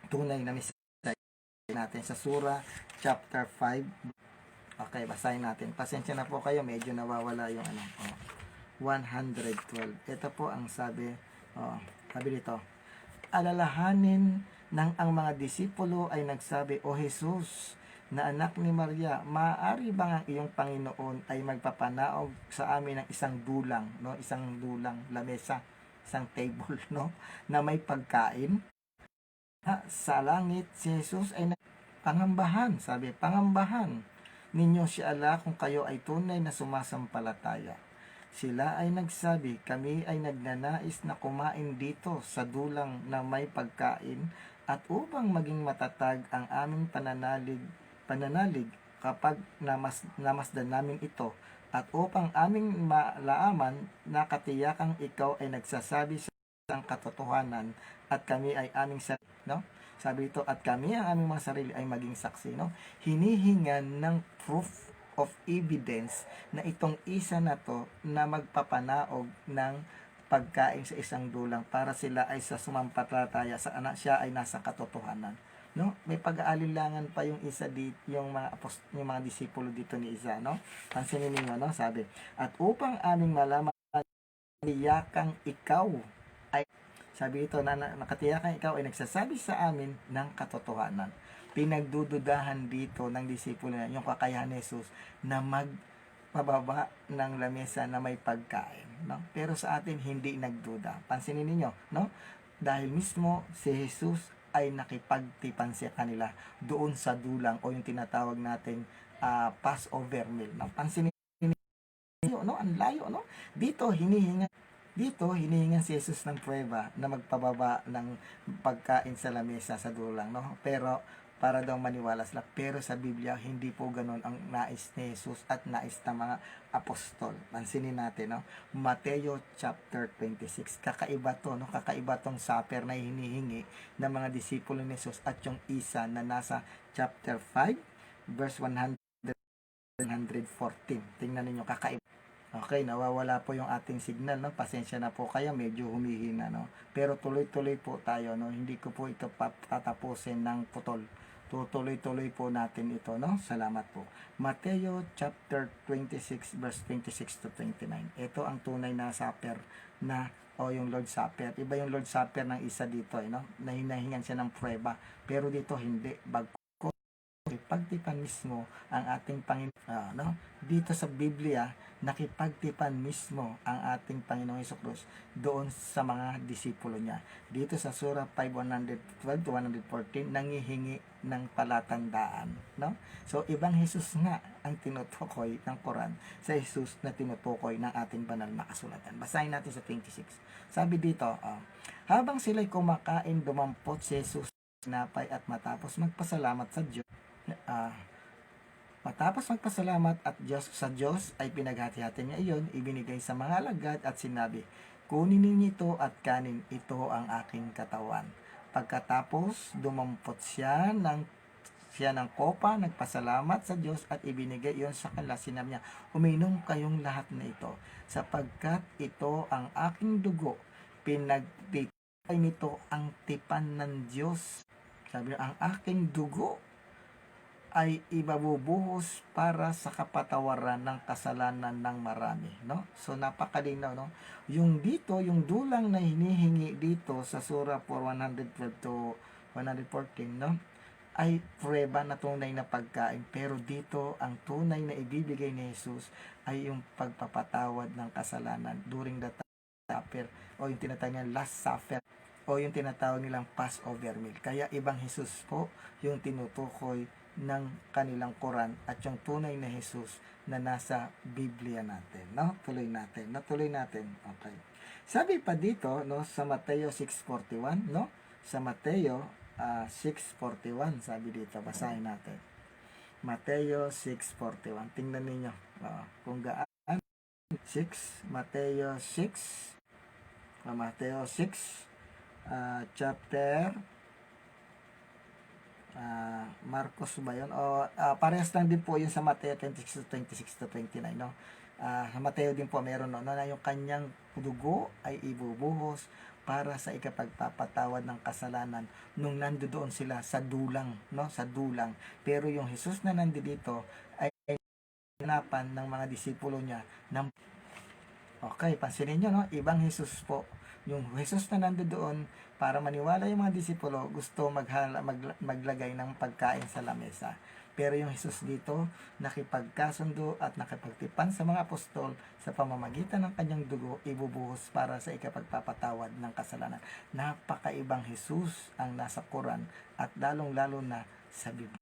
tunay na Mesaya natin sa Surah chapter 5. Okay, basahin natin. Pasensya na po kayo, medyo nawawala yung 112. Ito po ang sabi dito. Alalahanin ng ang mga disipulo ay nagsabi, O Jesus, na anak ni Maria, maaari bang ang iyong Panginoon ay magpapanaog sa amin ng isang dulang, no? Isang dulang lamesa isang table, no, na may pagkain. Sa langit, si Jesus ay pangambahan, sabi, pangambahan ninyo si Allah kung kayo ay tunay na sumasampalataya. Sila ay nagsabi, kami ay nagnanais na kumain dito sa dulang na may pagkain at upang maging matatag ang aming pananalig kapag namasdan namin ito at upang aming malaaman na katiyakang ikaw ay nagsasabi sa ang katotohanan at kami ay aming sarili, no? Sabi ito, at kami ang aming mga sarili ay maging saksi, no? Hinihingan ng proof of evidence na itong isa na to na magpapanaog ng pagkain sa isang dulang para sila ay sa sumampalataya sa anak siya ay nasa katotohanan, no? May pag-aalinlangan pa yung isa dito, yung mga disipulo dito ni Isa, no? Pansinin niyo, no? Sabi, at upang aming malaman nakatiyakang ikaw ay, sabi ito, na nakatiyakang ikaw ay nagsasabi sa amin ng katotohanan. Pinagdududahan dito ng disipulo na yung kakayahan ni Jesus na magpababa ng lamesa na may pagkain, no? Pero sa atin hindi nagduda. Pansinin niyo, no? Dahil mismo si Jesus ay nakipagtipan sa kanila doon sa dulang o yung tinatawag nating Passover meal, no? Pansinin niyo, no? Ang layo, no? Dito hinihingan si Jesus ng prueba na magpababa ng pagkain sa lamesa sa dulang, no? Pero para daw maniwala sila. Pero sa Biblia, hindi po ganun ang nais ni Jesus at nais ng mga apostol. Pansinin natin, no? Mateo chapter 26. Kakaiba to, no? Kakaiba tong supper na hinihingi ng mga disipulo ni Jesus at yung isa na nasa chapter 5, verse 114. Tingnan niyo, kakaiba. Okay, nawawala po yung ating signal, no? Pasensya na po kayo, medyo humihina, no? Pero tuloy-tuloy po tayo, no? Hindi ko po ito tatapusin ng putol. Tutuloy-tuloy po natin ito, no? Salamat po. Mateo chapter 26 verse 26 to 29. Ito ang tunay na supper na yung Lord Supper. Iba yung Lord Supper ng isa dito, no? Na hinahingan siya ng prueba. Pero dito hindi. Pagtipan mismo ang ating Panginoon, no? Dito sa Biblia, nakipagtipan mismo ang ating Panginoong Hesus doon sa mga disipulo niya. Dito sa Surah 5:112 to 114, nangihingi ng palatandaan, no? So, ibang Hesus nga ang tinutukoy ng Quran sa Hesus na tinutukoy ng ating banal na kasulatan. Basahin natin sa 26. Sabi dito, habang sila'y kumakain, dumampot si Hesus sinapay at matapos magpasalamat sa Diyos, matapos magpasalamat at sa Diyos ay pinaghati-hati niya iyon, ibinigay sa mga alagad at sinabi, kunin ninyo ito at kanin, ito ang aking katawan. Pagkatapos dumampot siya ng kopa, nagpasalamat sa Diyos at ibinigay iyon sa kanila, sinabi niya, uminom kayong lahat na ito, sapagkat ito ang aking dugo, pinagtitipay nito ang tipan ng Diyos. Sabi niya, ang aking dugo ay ibabubuhos para sa kapatawaran ng kasalanan ng marami, no? So napakalinaw, no? Yung dito, yung dulang na hinihingi dito sa Surah 112 to 114, no? Ay prueba na tunay na pagkain, pero dito ang tunay na ibibigay ni Jesus ay yung pagpapatawad ng kasalanan during the supper o yung tinatawag nilang last supper o yung tinatawag nilang Passover meal. Kaya ibang Jesus po yung tinutukoy ng kanilang Quran at yung tunay na Jesus na nasa Biblia natin, no? Tuloy natin. Okay. Sabi pa dito, no, sa Mateo 6:41, no? Sa Mateo 6:41, sabi dito, basahin natin. Mateo 6:41. Tingnan niyo kung gaano. Mateo 6 chapter Marcos ba yun? Parehas lang din po yun sa Mateo 26 to 29, no? Sa Mateo din po meron, no, na yung kanyang dugo ay ibubuhos para sa ikapagpapatawad ng kasalanan nung nandoon sila sa dulang, no? Sa dulang. Pero yung Jesus na nandito ay hanapan ng mga disipulo niya ng... Okay, pansinin nyo, no? Ibang Jesus po Yung Jesus na nandoon, para maniwala yung mga disipulo, gusto maglagay ng pagkain sa lamesa. Pero yung Jesus dito, nakipagkasundo at nakipagtipan sa mga apostol sa pamamagitan ng kanyang dugo, ibubuhos para sa ikapagpapatawad ng kasalanan. Napakaibang Jesus ang nasa Quran at lalong-lalo na sa Biblia.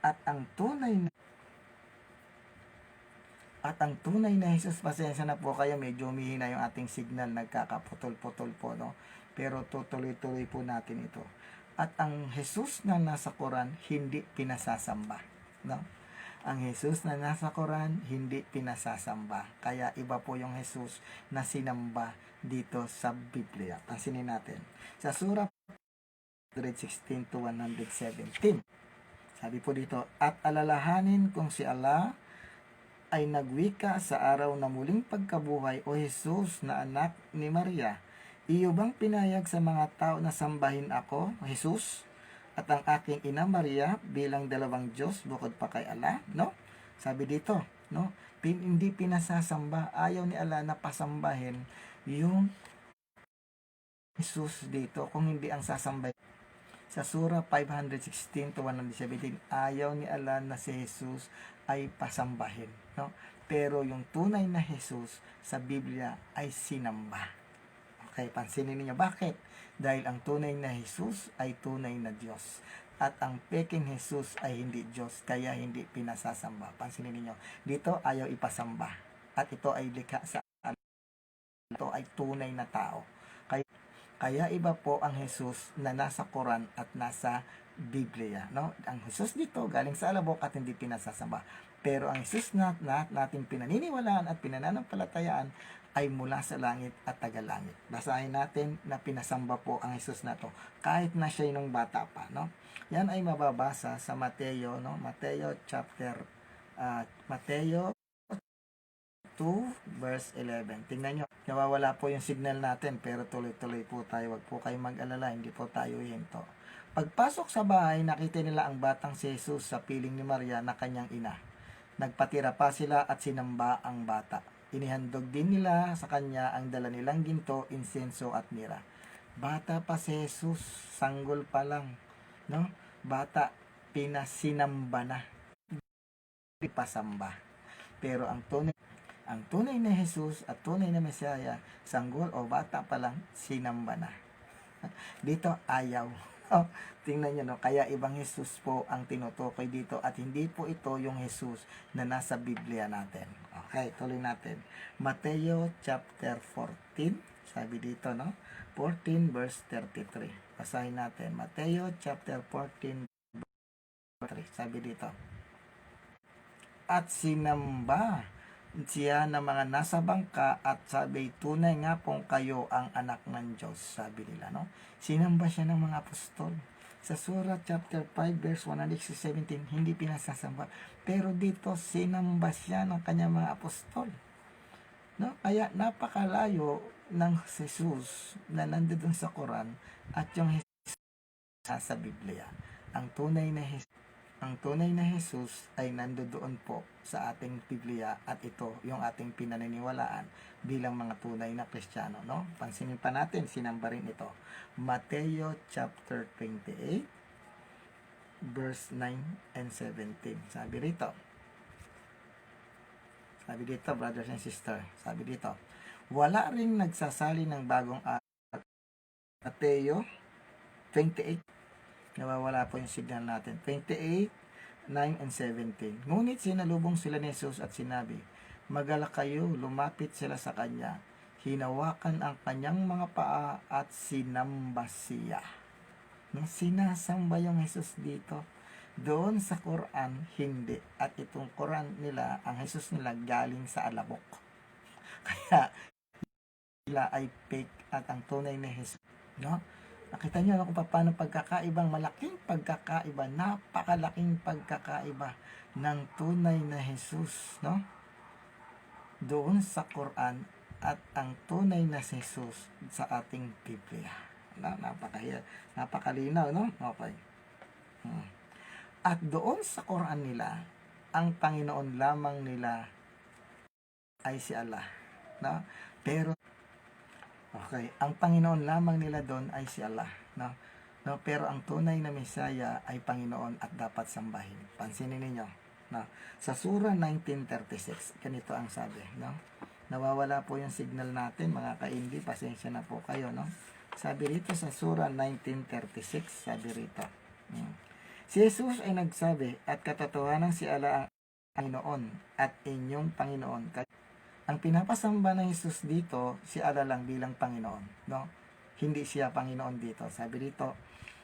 At ang tunay na Jesus, pasensya na po kayo, medyo humihina yung ating signal, nagkakaputol-putol po, no? Pero tutuloy-tuloy po natin ito. At ang Jesus na nasa Quran, hindi pinasasamba, no? Ang Jesus na nasa Quran, hindi pinasasamba. Kaya iba po yung Jesus na sinamba dito sa Biblia. Pansinin natin. Sa Surah 116 to 117, sabi po dito, at alalahanin kung si Allah ay nagwika sa araw na muling pagkabuhay, o Jesus na anak ni Maria, iyo bang pinayag sa mga tao na sambahin ako, Jesus, at ang aking ina Maria bilang dalawang Diyos bukod pa kay Allah? No? Sabi dito, no? Hindi pinasasamba, ayaw ni Allah na pasambahin yung Jesus dito, kung hindi ang sasambay. Sa Surah 516 to 117, ayaw ni Allah na si Jesus ay pasambahin, no? Pero yung tunay na Jesus sa Biblia ay sinamba. Okay, pansinin niyo bakit? Dahil ang tunay na Jesus ay tunay na Diyos. At ang peking Jesus ay hindi Diyos, kaya hindi pinasasamba. Pansinin niyo, dito ayaw ipasamba. At ito ay likha sa Allah. Ito ay tunay na tao. Kaya iba po ang Jesus na nasa Quran at nasa Biblia, no? Ang Jesus dito galing sa alabok at hindi pinasasamba. Pero ang Jesus na nating pinaniniwalaan at pinananampalatayaan ay mula sa langit at tagalangit. Basahin natin na pinasamba po ang Jesus na to kahit na siya nung bata pa, no? Yan ay mababasa sa Mateo, no? Mateo 2 verse 11. Tingnan nyo, nawawala po yung signal natin, pero tuloy-tuloy po tayo. Wag po kayong mag-alala, hindi po tayo hinto. Pagpasok sa bahay, nakita nila ang batang si Jesus sa piling ni Maria na kanyang ina. Nagpatira pa sila at sinamba ang bata. Inihandog din nila sa kanya ang dala nilang ginto, insenso at mira. Bata pa si Jesus, sanggol pa lang, no? Bata, pinasinamba na, ipasamba. Pero ang tunay na Jesus at tunay na Mesaya, sanggol o bata pa lang, sinamba na. Dito, ayaw. Oh, tingnan nyo, no? Kaya ibang Jesus po ang tinutukoy dito at hindi po ito yung Jesus na nasa Biblia natin. Okay, tuloy natin. Mateo chapter 14, sabi dito, no? 14 verse 33. Basahin natin. Mateo chapter 14 verse 3. Sabi dito. At sinamba siya ng mga nasa bangka at sabi, tunay nga pong kayo ang anak ng Diyos, sabi nila, no? Sinamba siya ng mga apostol. Sa Surah chapter 5 verse 117, hindi pinasasamba. Pero dito, sinamba siya ng kanyang mga apostol, no? Kaya napakalayo ng Jesus na nandoon sa Quran at yung Jesus sa Biblia. Ang tunay na Jesus ay nandoon po sa ating Biblia at ito yung ating pinaniniwalaan bilang mga tunay na Kristiyano, no? Pansinin pa natin, sinamba rin ito. Mateo chapter 28 verse 9 and 17. Sabi dito, brothers and sisters, sabi dito, wala ring nagsasali ng bagong Mateo 28. Nawawala po yung signal natin. 28, 9 and 17. Ngunit sinalubong sila ni Jesus at sinabi, magalak kayo, lumapit sila sa kanya. Hinawakan ang kanyang mga paa at sinamba siya. Sinasamba yung Jesus dito. Doon sa Quran, hindi. At itong Quran nila, ang Jesus nila galing sa alabok. Kaya, sila ay fake at ang tunay na Jesus, no? Nakita niyo kung paano pagkakaibang malaking pagkakaiba, napakalaking pagkakaiba ng tunay na Jesus, no? Doon sa Quran at ang tunay na Jesus sa ating Biblia. Napakalinaw, no? Okay. At doon sa Quran nila, ang Panginoon lamang nila ay si Allah, no? Pero Okay, ang Panginoon lamang nila doon ay si Allah, no? No, pero ang tunay na Mesaya ay Panginoon at dapat sambahin. Pansinin ninyo, no? Sa Surah 1936, ganito ang sabi, no? Nawawala po yung signal natin, mga ka-hindi, pasensya na po kayo, no? Sabi rito sa Surah 1936, sabi rito, si Jesus ay nagsabi, at katotohanan si Allah ang Panginoon at inyong Panginoon. Ang pinapasamba ng Jesus dito, si Allah lang bilang Panginoon, no? Hindi siya Panginoon dito. Sabi dito,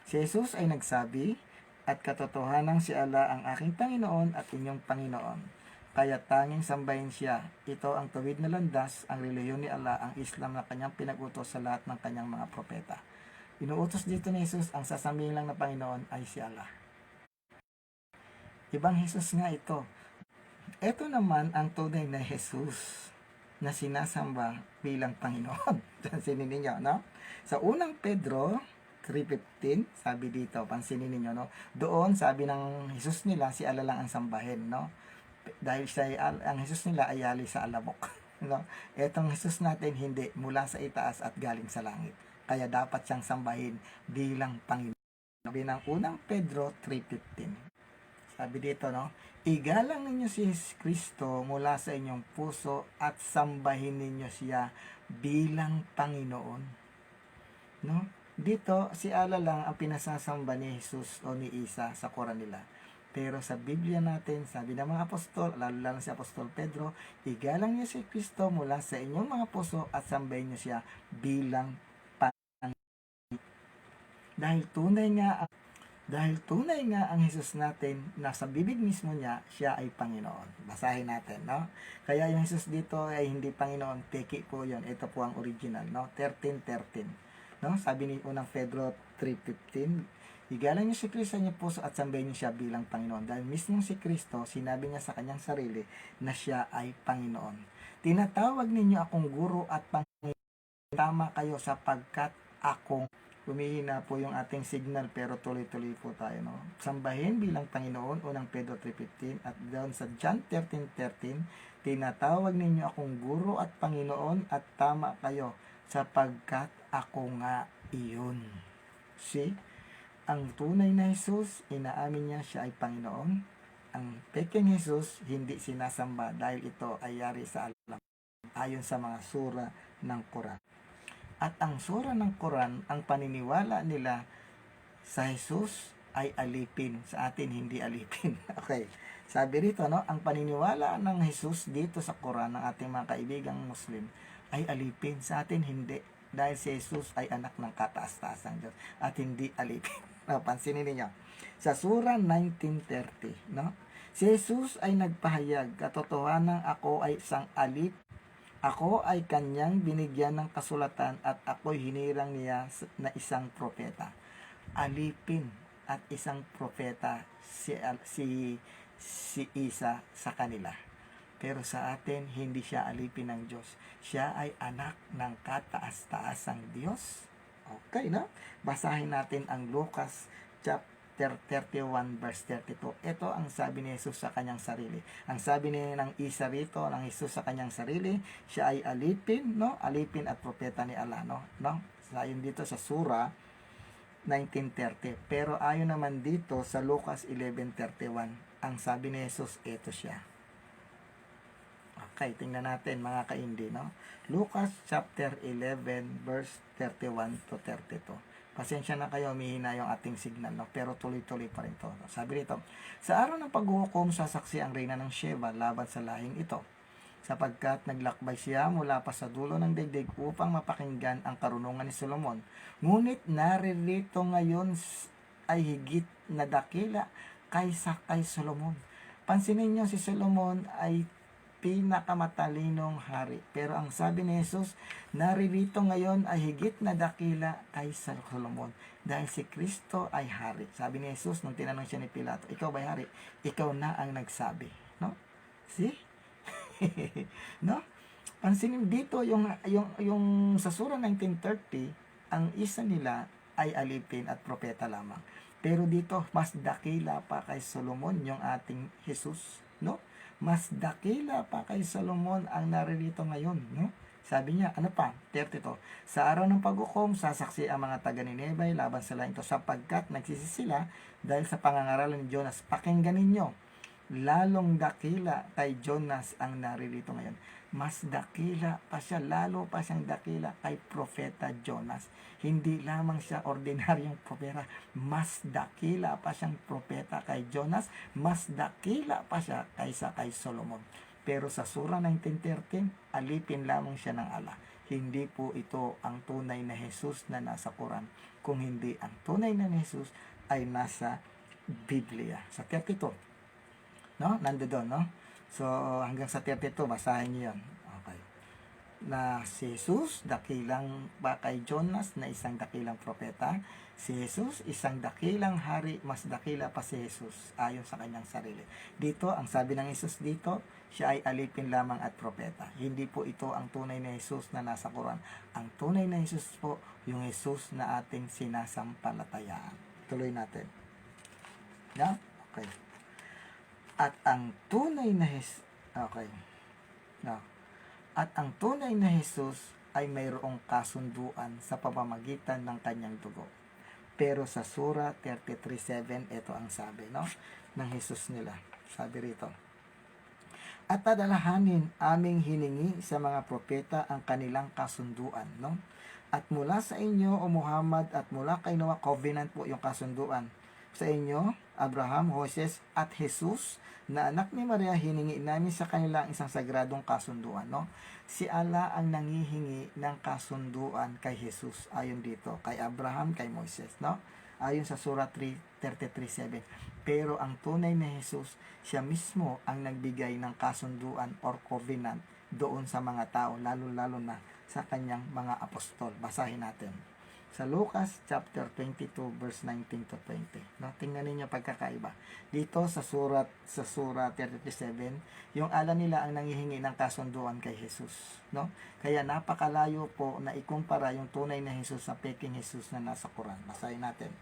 si Jesus ay nagsabi, at katotohanan si Allah ang aking Panginoon at inyong Panginoon. Kaya tanging sambahin siya. Ito ang tuwid na landas, ang reliyon ni Allah, ang Islam na kanyang pinag-utos sa lahat ng kanyang mga propeta. Inuutos dito ni Jesus, ang sasabihin lang na Panginoon ay si Allah. Ibang Jesus nga ito. Ito naman ang tunay na Jesus na sinasamba bilang Panginoon. Pansinin ninyo, no? Sa unang Pedro 3:15, sabi dito, pansinin ninyo, no? Doon, sabi ng Jesus nila, si Allah lang ang sambahin, no? Dahil ang Jesus nila ay yali sa alabok, no? Etong Jesus natin, hindi, mula sa itaas at galing sa langit. Kaya dapat siyang sambahin bilang Panginoon. Sabi ng unang Pedro 3:15. Sabi dito, no? Igalang ninyo si Kristo mula sa inyong puso at sambahin ninyo siya bilang Panginoon. No? Dito, si Allah lang ang pinasasamba ni Jesus o ni Isa sa Quran nila. Pero sa Biblia natin, sabi ng mga apostol, lalo si Apostol Pedro, igalang niyo si Kristo mula sa inyong mga puso at sambahin niyo siya bilang Panginoon. Dahil tunay nga ang Jesus natin na sa bibig mismo niya, siya ay Panginoon. Basahin natin, no? Kaya yung Jesus dito ay hindi Panginoon, peki po yun. Ito po ang original, no? 13:13. No? Sabi ni unang Pedro 3:15, igalang niyo si Kristo niyo puso at sambahin niyo siya bilang Panginoon. Dahil mismo si Kristo, sinabi niya sa kanyang sarili na siya ay Panginoon. Tinatawag ninyo akong guro at Panginoon. Tama kayo sapagkat akong humihina po yung ating signal pero tuloy-tuloy po tayo, no? Sambahin bilang Panginoon, unang Pedro 3:15, at doon sa John 13:13, tinatawag ninyo akong guro at Panginoon at tama kayo sapagkat ako nga iyon. See? Ang tunay na Jesus, inaamin niya siya ay Panginoon. Ang peking Jesus, hindi sinasamba dahil ito ay yari sa alam ayon sa mga sura ng Quran. At ang sura ng Quran, ang paniniwala nila sa Jesus ay alipin. Sa atin, hindi alipin. Okay. Sabi rito, no? Ang paniniwala ng Jesus dito sa Quran, ng ating mga kaibigang Muslim, ay alipin. Sa atin, hindi. Dahil si Jesus ay anak ng kataas-taasang Diyos at hindi alipin. No, pansinin niyo. Sa Surah 19:30, no? Si Jesus ay nagpahayag, katotohanan ako ay isang alip. Ako ay kanyang binigyan ng kasulatan at ako'y hinirang niya na isang propeta. Alipin at isang propeta si Isa sa kanila. Pero sa atin, hindi siya alipin ng Diyos. Siya ay anak ng kataas-taasang Diyos. Okay, no? Basahin natin ang Lucas chapter 31 verse 32. Ito ang sabi ni Jesus sa kanyang sarili. Ang sabi ng Isa rito, ng Jesus sa kanyang sarili, siya ay alipin, no? Alipin at propeta ni Allah, no? Ayon dito sa Surah 19:30. Pero ayon naman dito sa Lucas 11:31, ang sabi ni Jesus, ito siya. Okay, tingnan natin mga kaindi, no? Lucas chapter 11 verse 31 to 32. Pasensya na kayo, umihina yung ating signal, no? Pero tuloy-tuloy pa rin to. Sabi dito, sa araw ng paghuhukom, sasaksi ang reyna ng Sheba laban sa lahing ito, sapagkat naglakbay siya mula pa sa dulo ng daigdig upang mapakinggan ang karunungan ni Solomon. Ngunit naririto ngayon ay higit na dakila kaysa kay Solomon. Pansinin nyo, si Solomon ay pinakamatalinong hari. Pero ang sabi ni Jesus, naririto ngayon ay higit na dakila kaysa Solomon. Dahil si Kristo ay hari. Sabi ni Jesus, nung tinanong siya ni Pilato, ikaw ba hari? Ikaw na ang nagsabi. No? See? No? Pansinin dito, yung sa Surah 19:30, ang isa nila ay alipin at propeta lamang. Pero dito, mas dakila pa kay Solomon yung ating Jesus, no? Mas dakila pa kay Solomon ang naririto ngayon, no? Sabi niya, ano pa? 32. Sa araw ng paghukom, sasaksi ang mga taga Nineveh laban sa laing ito sapagkat nagsisi sila dahil sa pangangaralan ni Jonas. Pakinggan ninyo, lalong dakila kay Jonas ang naririto ngayon. Mas dakila pa siya, lalo pa siyang dakila kay Propeta Jonas. Hindi lamang siya ordinaryong propeta, mas dakila pa siyang propeta kay Jonas, mas dakila pa siya kaysa kay Solomon. Pero sa Sura 19:13, alipin lamang siya ng Allah. Hindi po ito ang tunay na Jesus na nasa Quran, kung hindi ang tunay na Jesus ay nasa Biblia. Sa 32, no? Nandoon, no? So, hanggang sa 32, basahin niyo yan. Okay. Na si Jesus, dakilang ba kay Jonas na isang dakilang propeta. Si Jesus, isang dakilang hari, mas dakila pa si Jesus ayon sa kanyang sarili. Dito, ang sabi ng Jesus dito, siya ay alipin lamang at propeta. Hindi po ito ang tunay na Jesus na nasa Quran. Ang tunay na Jesus po, yung Jesus na ating sinasampalatayaan. Tuloy natin. No? Okay. At ang tunay na okay. No. At ang tunay na Jesus ay mayroong kasunduan sa pamamagitan ng kanyang dugo. Pero sa Sura 33:7, ito ang sabi, no, ng Jesus nila. Sabi rito, at padalahanin aming hiningi sa mga propeta ang kanilang kasunduan, no? At mula sa inyo, O Muhammad, at mula kay Noah, covenant po yung kasunduan. Sa inyo, Abraham, Moses, at Jesus, na anak ni Maria, hiningi namin sa kanila isang sagradong kasunduan, no? Si Allah ang nangihingi ng kasunduan kay Jesus, ayon dito, kay Abraham, kay Moses, no? Ayon sa Surah 33:7. Pero ang tunay na Jesus, siya mismo ang nagbigay ng kasunduan or covenant doon sa mga tao, lalo-lalo na sa kanyang mga apostol. Basahin natin. Sa Lucas chapter 22 verse 19 to 20. No, tingnan niyo pagkakaiba. Dito sa Surah 37, yung ala nila ang nangihingi ng kasunduan kay Jesus, no? Kaya napakalayo po na ikumpara yung tunay na Jesus sa peking Jesus na nasa Quran. Basahin natin.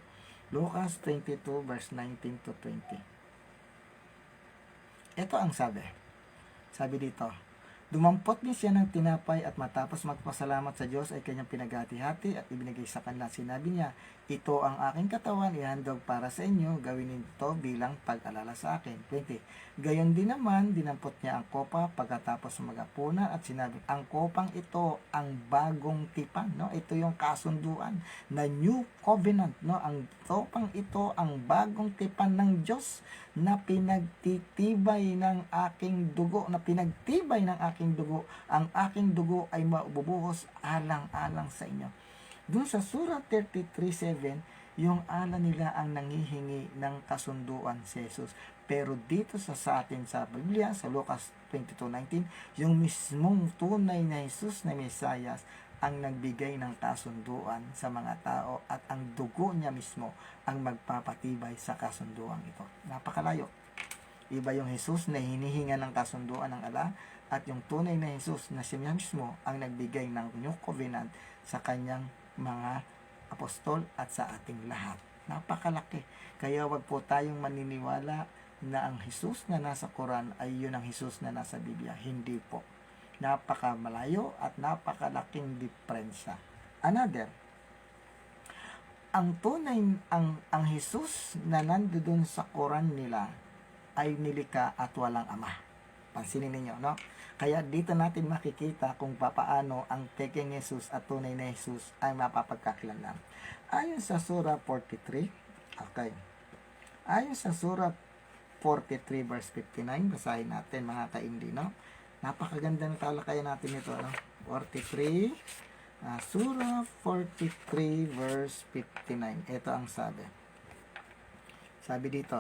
Lucas 22 verse 19 to 20. Ito ang sabi. Sabi dito, dumampot din siya ng tinapay at matapos magpasalamat sa Diyos ay kanyang pinaghati-hati at ibinigay sa kanila. Sinabi niya, ito ang aking katawan, ihandog para sa inyo, gawin ito bilang pag-alala sa akin. 20. Gayon din naman, dinampot niya ang kopa pagkatapos magapunan at sinabi, ang kopang ito ang bagong tipan, no? Ito yung kasunduan na new covenant, no? Ang kopang ito ang bagong tipan ng Diyos na pinagtitibay ng aking dugo, ang aking dugo ay mabubuhos alang-alang sa inyo. Doon sa Surah 33:7, yung ala nila ang nangihingi ng kasunduan si Jesus. Pero dito sa atin sa Biblia, sa Lucas 22:19, yung mismong tunay na Jesus na Mesayas ang nagbigay ng kasunduan sa mga tao at ang dugo niya mismo ang magpapatibay sa kasunduan ito. Napakalayo. Iba yung Jesus na hinihinga ng kasunduan ng Allah at yung tunay na Jesus na siya mismo ang nagbigay ng New Covenant sa kanyang mga apostol at sa ating lahat. Napakalaki. Kaya wag po tayong maniniwala na ang Jesus na nasa Quran ay yun ang Jesus na nasa Biblia. Hindi po. Napakamalayo at napakalaking diferensya. Another, ang tunay, ang Jesus na nandoon sa Quran nila ay nilikha at walang ama. Pansinin ninyo, no? Kaya dito natin makikita kung papaano ang peking Jesus at tunay na Jesus ay mapapagkakilanlan. Ayon sa Surah 43, okay. Ayon sa Surah 43 verse 59, basahin natin mga kaindi, no? Napakaganda ng talakayan natin ito, no? 43, Surah 43 verse 59. Ito ang sabi. Sabi dito,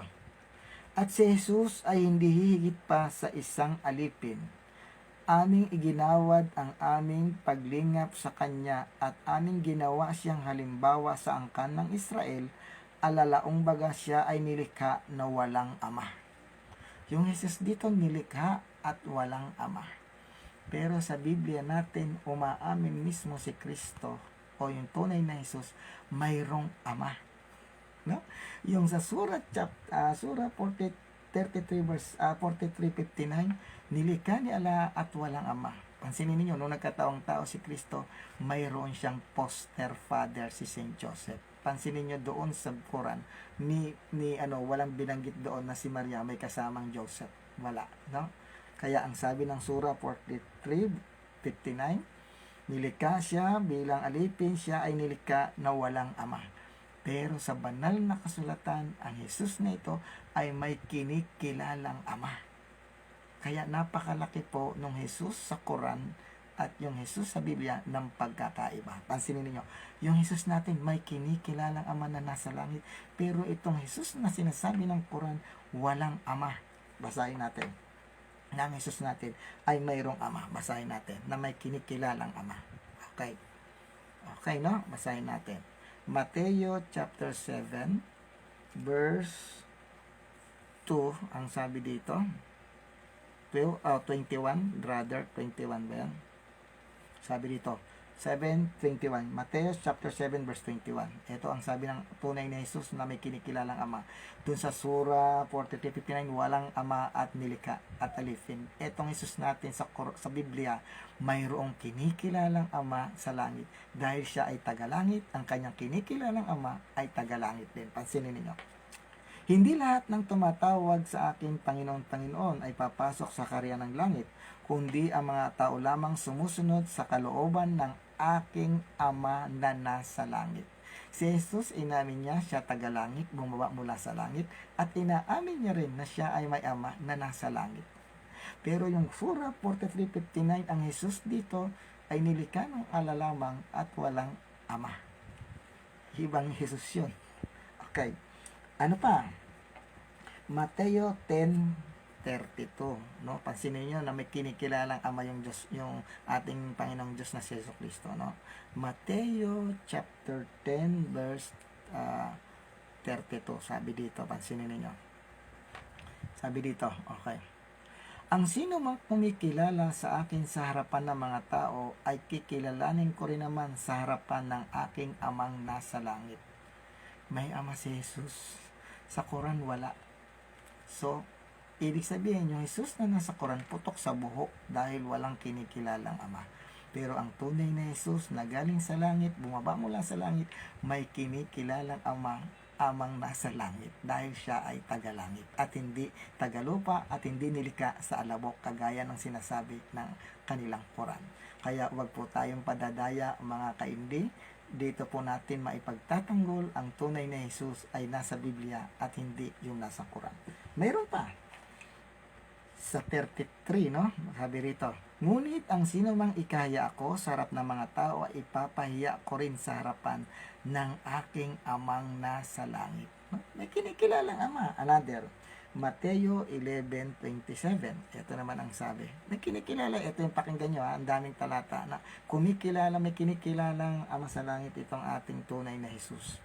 at si Jesus ay hindi hihigit pa sa isang alipin. Aming iginawad ang aming paglingap sa kanya at aming ginawa siyang halimbawa sa angkan ng Israel, alalaong baga siya ay nilikha na walang ama. Yung Jesus dito nilikha at walang ama. Pero sa Biblia natin, umaamin mismo si Kristo o yung tunay na Jesus, mayroong ama. No? Yung sa Surah 33 verse 43:59, nilikha ni Allah at walang ama. Pansinin niyo, nung nagkataong tao si Kristo, mayroon siyang foster father si Saint Joseph. Pansinin niyo doon sa Quran, walang binanggit doon na si Maria may kasamang Joseph. Wala, no? Kaya ang sabi ng Surah 43:59, nilikha siya bilang alipin, siya ay nilikha na walang ama. Pero sa banal na kasulatan, ang Jesus na ito ay may kinikilalang ama. Kaya napakalaki po nung Jesus sa Quran at yung Jesus sa Biblia ng pagkakaiba. Pansinin niyo, yung Jesus natin may kinikilalang ama na nasa langit, pero itong Jesus na sinasabi ng Quran, walang ama. Basahin natin. Ng Jesus natin ay mayroong ama. Basahin natin na may kinikilalang ama. Okay. Okay, no? Basahin natin. Mateo chapter 7 verse 2 ang sabi dito. 21 rather, 21 ba yan? Sabi dito, 7:21. Mateo chapter 7 verse 21. Ito ang sabi ng tunay na Jesus na may kinikilalang ama. Dun sa Surah 43:59, walang ama at nilikha at alipin. Etong Jesus natin sa Biblia, mayroong kinikilalang ama sa langit. Dahil siya ay tagalangit, ang kanyang kinikilalang ama ay tagalangit din. Pansinin niyo. Hindi lahat ng tumatawag sa aking Panginoon, Panginoon ay papasok sa kaharian ng langit, kundi ang mga tao lamang sumusunod sa kalooban ng aking Ama na nasa langit. Si Jesus, inamin niya siya tagalangit, bumaba mula sa langit, at inaamin niya rin na siya ay may Ama na nasa langit. Pero yung Surah 43:59, ang Jesus dito ay nilikha ng ala lamang at walang Ama. Ibang Jesus yun. Okay. Ano pa? Mateo 10:32, no? Pansinin niyo na may kinikilalang ama yung Diyos, yung ating Panginoong Diyos na si Jesucristo, no? Mateo chapter 10 verse 32. Sabi dito, pansinin niyo. Sabi dito, okay. Ang sino mang kumikilala sa akin sa harapan ng mga tao ay kikilalanin ko rin naman sa harapan ng aking amang nasa langit. May ama si Jesus. Sa Quran, wala. So, ibig sabihin, yung Jesus na nasa Quran, putok sa buhok dahil walang kinikilalang ama. Pero ang tunay na Jesus na galing sa langit, bumaba mula sa langit, may kinikilalang ama, amang nasa langit dahil siya ay tagalangit at hindi tagalupa at hindi nilikha sa alabok kagaya ng sinasabi ng kanilang Quran. Kaya wag po tayong padadaya mga kaindi. Dito po natin maipagtatanggol ang tunay na Jesus ay nasa Biblia at hindi yung nasa Quran. Mayroon pa. Sa 33, no? Sabi rito, ngunit ang sino mang ikahiya ako sa harap ng mga tao ay ipapahiya ko rin sa harapan ng aking amang nasa langit. No? May kinikilalang ama. Another. Mateo 11:27. Ito naman ang sabi. May kinikilala, ito yung pakinggan nyo, ang daming talata na kumikilala, may kinikilalang ama sa langit itong ating tunay na Jesus.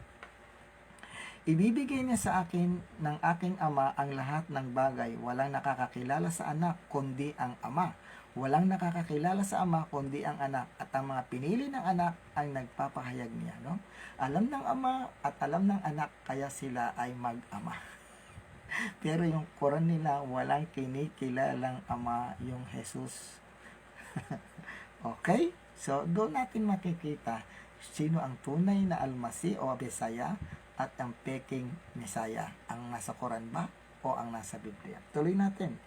Ibibigay niya sa akin ng aking ama ang lahat ng bagay. Walang nakakakilala sa anak kundi ang ama. Walang nakakakilala sa ama kundi ang anak, at ang mga pinili ng anak ang nagpapahayag niya, no? Alam ng ama at alam ng anak, kaya sila ay mag-ama. Pero yung Quran nila, walang kinikilalang ama yung Jesus. Okay? So, doon natin makikita sino ang tunay na almasi o Bisaya at ang peking Mesaya. Ang nasa Quran ba o ang nasa Biblia? Tuloy natin.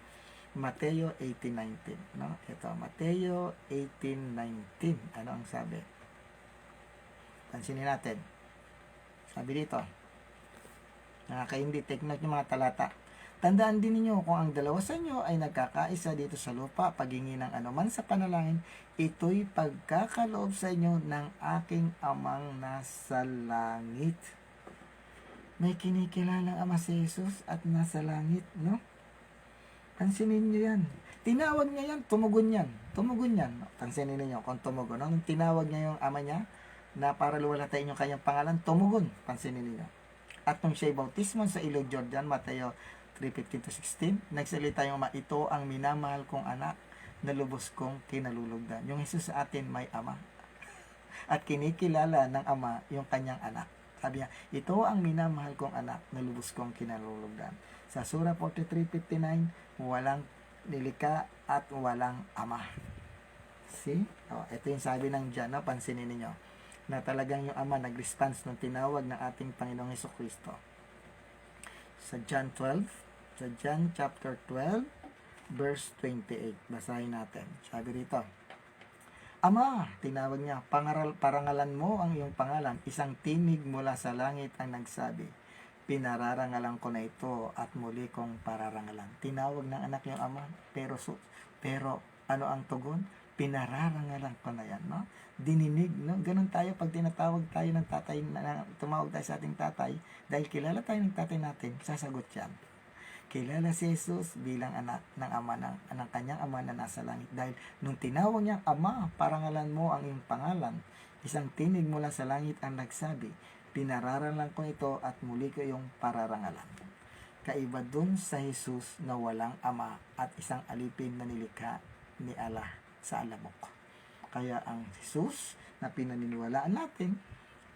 Mateo 18:19. No? Ito, Mateo 18:19. Ano ang sabi? Pansinin natin. Sabi dito, nakakaindi, take note yung mga talata. Tandaan din ninyo, kung ang dalawa sa inyo ay nagkakaisa dito sa lupa, paghingi ng anuman sa panalangin, ito'y pagkakaloob sa inyo ng aking amang nasa langit. May kinikilalang ama si Jesus at nasa langit, no? Pansinin nyo yan. Tinawag niya yan, tumugon yan. Tumugon yan. Pansinin niyo kung tumugon. Nung tinawag niya yung ama niya, na para luwalhatiin yung kanyang pangalan, tumugon. Pansinin niyo. At nung siya'y bautismo sa ilog Jordan, Mateo 3:15-16, nagsalita yung ama, ito ang minamahal kong anak na lubos kong kinalulugdan. Yung Jesus sa atin may ama. At kinikilala ng ama yung kanyang anak. Sabi niya, ito ang minamahal kong anak na lubos kong kinalulugdan. Sa Surah 43:59, walang nilikha at walang ama. See? Ito yung sabi ng John, no? Pansinin ninyo na talagang yung Ama nag-response nung tinawag ng ating Panginoong Hesukristo. Sa John chapter 12, verse 28. Basahin natin. Sabi rito, Ama, tinawag niya, parangalan mo ang iyong pangalan. Isang tinig mula sa langit ang nagsabi, pinararangalan ko na ito at muli kong pararangalan. Tinawag ng anak yung Ama, pero ano ang tugon? Pinararangalan ko na yan, no? Dininig, no? Ganun tayo pag tinatawag tayo ng tatay, tumawag tayo sa ating tatay, dahil kilala tayo ng tatay natin, sasagot yan. Kilala si Jesus bilang anak ng ama ng kanyang ama na nasa langit. Dahil nung tinawag niyang Ama, parangalan mo ang iyong pangalan, isang tinig mula sa langit ang nagsabi, pinararangalan ko ito at muli ko iyong pararangalan. Kaiba dun sa Jesus na walang ama at isang alipin na nilikha ni Allah sa alamok. Kaya ang Jesus na pinaniniwalaan natin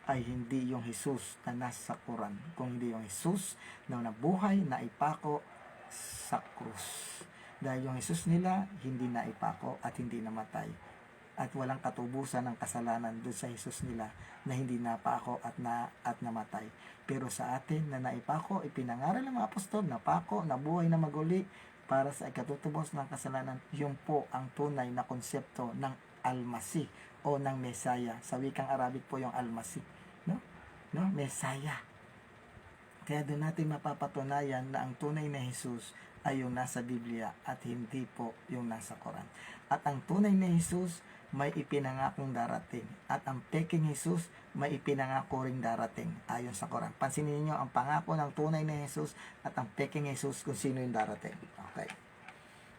ay hindi yung Jesus na nasa Quran, kung hindi yung Jesus na nabuhay, na ipako sa krus. Dahil yung Jesus nila, hindi na ipako at hindi namatay. At walang katubusan ng kasalanan doon sa Jesus nila na hindi napako at namatay. Pero sa atin na naipako, ipinangaral ng mga apostol, napako, nabuhay na maguli para sa ikatutubos ng kasalanan. Yun po ang tunay na konsepto ng Al-Masih o ng Mesaya. Sa wikang Arabic po yung Al-Masih, no? Mesaya. Kaya doon natin mapapatunayan na ang tunay na Jesus ay yung nasa Biblia at hindi po yung nasa Quran. At ang tunay na Jesus may ipinangakong darating. At ang peking Jesus may ipinangako ring darating ayon sa Quran. Pansinin niyo ang pangako ng tunay na Jesus at ang peking Jesus kung sino yung darating. Okay.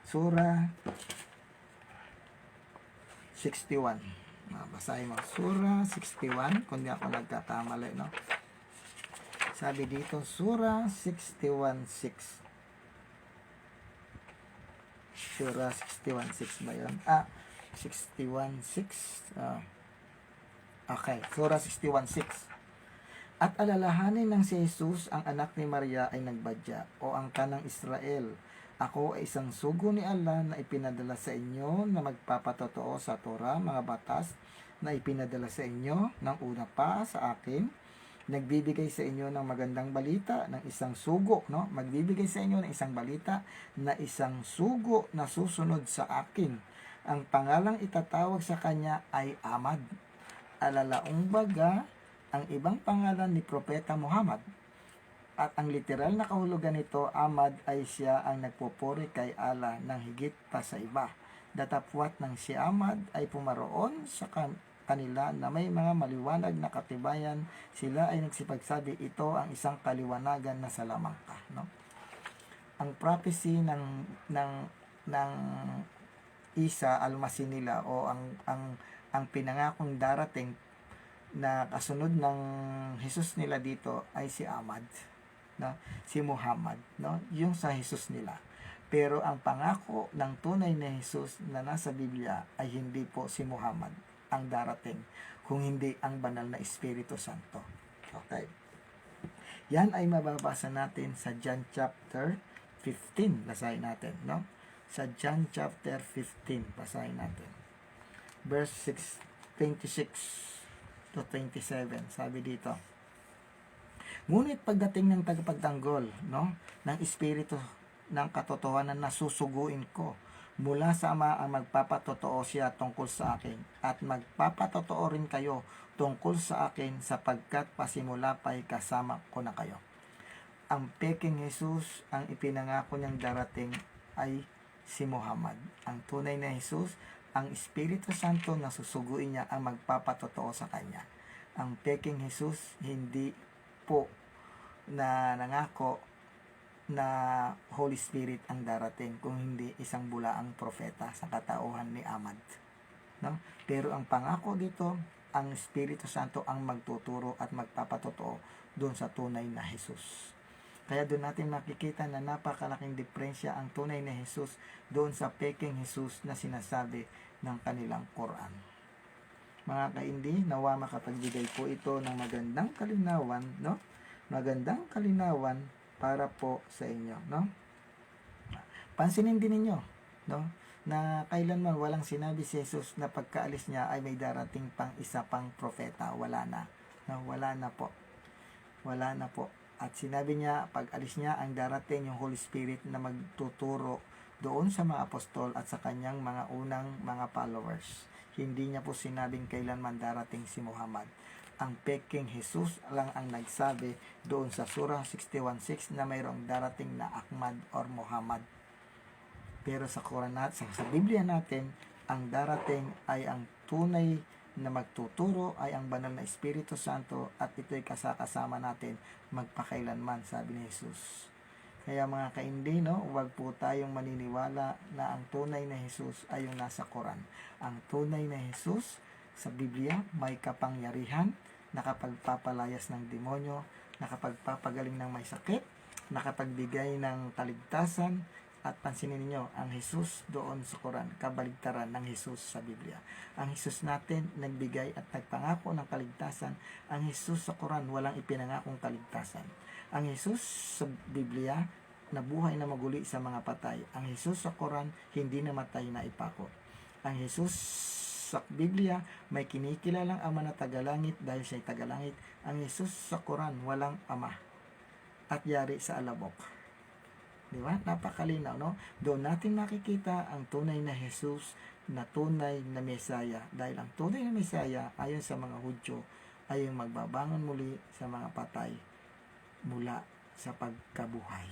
Surah 61. Basahin mo. Surah 61, kung di ako nagkakamali, no? Sabi dito, Surah 61:6. Surah 61:6 ba yun? 61:6. Okay, Surah 61:6. At alalahanin ng si Jesus, ang anak ni Maria ay nagbadya, o ang kanang Israel. Ako ay isang sugo ni Allah na ipinadala sa inyo na magpapatotoo sa Torah, mga batas na ipinadala sa inyo ng una pa sa akin. Nagbibigay sa inyo ng magandang balita ng isang sugo, no? Magbibigay sa inyo ng isang balita na isang sugo na susunod sa akin. Ang pangalang itatawag sa kanya ay Ahmad. Alalaong baga, ang ibang pangalan ni Propeta Muhammad. At ang literal na kahulugan nito, Ahmad, ay siya ang nagpupuri kay Allah ng higit pa sa iba. Datapwat ng si Ahmad ay pumaroon sa kanila na may mga maliwanag na katibayan, sila ay nagsipagsabi, ito ang isang kaliwanagan na sa lamang ka, no? Ang prophecy ng Isa Al-Masih nila, o ang pinangakong darating na kasunod ng Jesus nila dito ay si Ahmad, no? Si Muhammad, no? Yung sa Jesus nila. Pero ang pangako ng tunay na Jesus na nasa Biblia ay hindi po si Muhammad ang darating, kung hindi ang banal na Espiritu Santo. Okay. Yan ay mababasa natin sa John chapter 15. Basahin natin, no? Sa John chapter 15, basahin natin. Verse 26 to 27. Sabi dito, ngunit pagdating ng tagapagtanggol, no, ng Espiritu ng katotohanan na susuguin ko, mula sa Ama ang magpapatotoo siya tungkol sa akin, at magpapatotoo rin kayo tungkol sa akin, sapagkat pasimula pa'y kasama ko na kayo. Ang peking Jesus, ang ipinangako niyang darating ay si Muhammad. Ang tunay na Jesus, ang Espiritu Santo na susuguin niya ang magpapatotoo sa kanya. Ang peking Jesus, hindi po na nangako na Holy Spirit ang darating, kung hindi isang bulaang propeta sa katauhan ni Ahmad, no? Pero ang pangako dito, ang Espiritu Santo ang magtuturo at magpapatotoo doon sa tunay na Jesus. Kaya doon natin makikita na napakalaking diferensya ang tunay na Jesus doon sa peking Jesus na sinasabi ng kanilang Quran. Mga kaindi, nawa makapagbigay po ito ng magandang kalinawan, no? Magandang kalinawan para po sa inyo, no? Pansinin din ninyo, no? na kailanman walang sinabi si Jesus na pagkaalis niya ay may darating pang isa pang propeta. Wala na. No, wala na po. Wala na po. At sinabi niya, pag alis niya, ang darating yung Holy Spirit na magtuturo doon sa mga apostol at sa kanyang mga unang mga followers. Hindi niya po sinabing kailanman darating si Muhammad. Ang peking Jesus lang ang nagsabi doon sa Surah 61:6 na mayroong darating na Ahmad or Muhammad. Pero sa Quran at sa Biblia natin, ang darating ay ang tunay na magtuturo ay ang banal na Espiritu Santo at ito'y kasama natin magpakailanman, sabi ni Jesus. Kaya mga kaindi, no, huwag po tayong maniniwala na ang tunay na Jesus ay yung nasa Quran. Ang tunay na Jesus sa Biblia may kapangyarihan, nakapagpapalayas ng demonyo, nakapagpapagaling ng may sakit, nakapagbigay ng kaligtasan. At pansinin niyo, ang Jesus doon sa Quran, kabaligtaran ng Jesus sa Biblia. Ang Jesus natin nagbigay at nagpangako ng kaligtasan. Ang Jesus sa Quran, walang ipinangakong kaligtasan. Ang Jesus sa Biblia, nabuhay na maguli sa mga patay. Ang Jesus sa Quran, hindi namatay na ipako. Ang Jesus sa Biblia, may kinikilalang ama na tagalangit dahil siya'y tagalangit. Ang Jesus sa Quran, walang ama at yari sa alabok. Di ba? Napakalinaw, no? Doon natin makikita ang tunay na Jesus na tunay na Mesaya. Dahil ang tunay na Mesaya, ayon sa mga Hudyo, ay yung magbabangon muli sa mga patay mula sa pagkabuhay.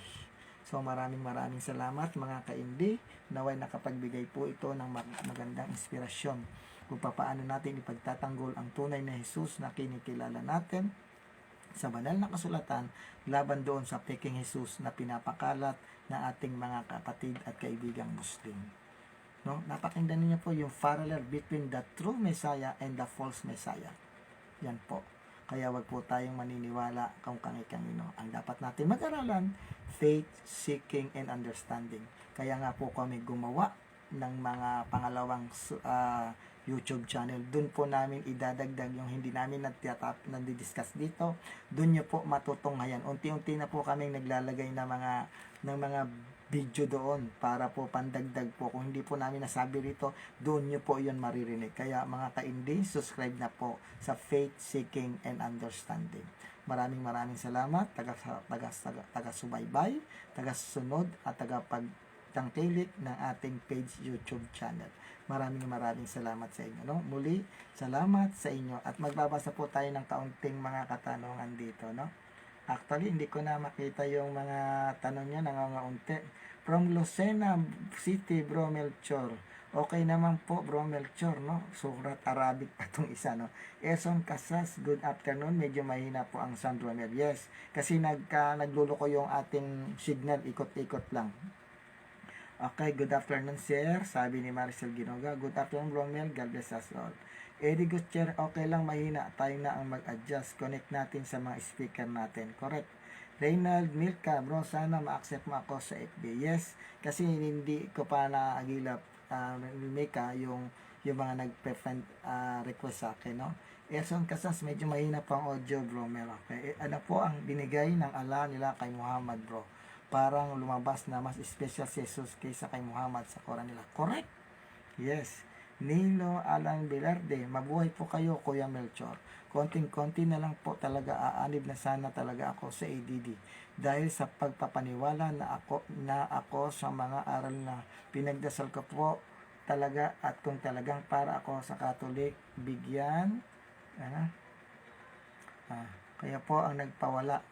So maraming salamat mga kaindi. Naway nakapagbigay po ito ng magandang inspirasyon kung paano natin ipagtatanggol ang tunay na Jesus na kinikilala natin sa banal na kasulatan laban doon sa peking Jesus na pinapakalat ng ating mga kapatid at kaibigang Muslim. No? Napakinggan niyo po yung parallel between the true Messiah and the false Messiah. Yan po. Kaya wag po tayong maniniwala kung kangikangino. Ang dapat natin mag-aralan, faith, seeking, and understanding. Kaya nga po kami gumawa ng mga pangalawang YouTube channel. Doon po namin idadagdag yung hindi namin nadi-discuss dito. Doon nyo po matutunghayan. Unti-unti na po kami naglalagay ng mga video doon para po pandagdag po. Kung hindi po namin nasabi rito, doon nyo po yun maririnig. Kaya mga kaindi, subscribe na po sa Faith, Seeking, and Understanding. Maraming salamat, taga-subaybay, taga-sunod, at taga-pagtangkilik ng ating page YouTube channel. Maraming salamat sa inyo. No? Muli, salamat sa inyo. At magbabasa po tayo ng kaunting mga katanungan dito. No? Actually, hindi ko na makita yung mga tanong niya, nangangaunti. From Lucena City, Bro Melchor. Okay naman po, Bro Melchor, no? Surat Arabic pa itong isa, no? Eson Casas, good afternoon. Medyo mahina po ang sound, Romel. Yes, kasi nagluloko yung ating signal, ikot-ikot lang. Okay, good afternoon, sir. Sabi ni Maricel Ginoga. Good afternoon, Romel. God bless us all. Eddie Gutierrez, okay lang, mahina. Tayo na ang mag-adjust. Connect natin sa mga speaker natin. Correct. Reynald Milka, bro, sana ma-accept mo ako sa FB. Yes, kasi hindi ko pa naagilap Milka yung mga nag-friend request sa akin, no? Erson Casas, medyo mahina pang audio, bro, Mel. Okay. Ano po ang binigay ng Allah nila kay Muhammad, bro? Parang lumabas na mas special si Jesus kaysa kay Muhammad sa Quran nila. Correct? Yes. Nilo Alan Velarde, mabuhay po kayo, Kuya Melchor. Konting-konti na lang po talaga, aanib na sana talaga ako sa ADD. Dahil sa pagpapaniwala na ako sa mga aral na pinagdasal ko po talaga, at kung talagang para ako sa Katolik, bigyan. Kaya po ang nagpawala.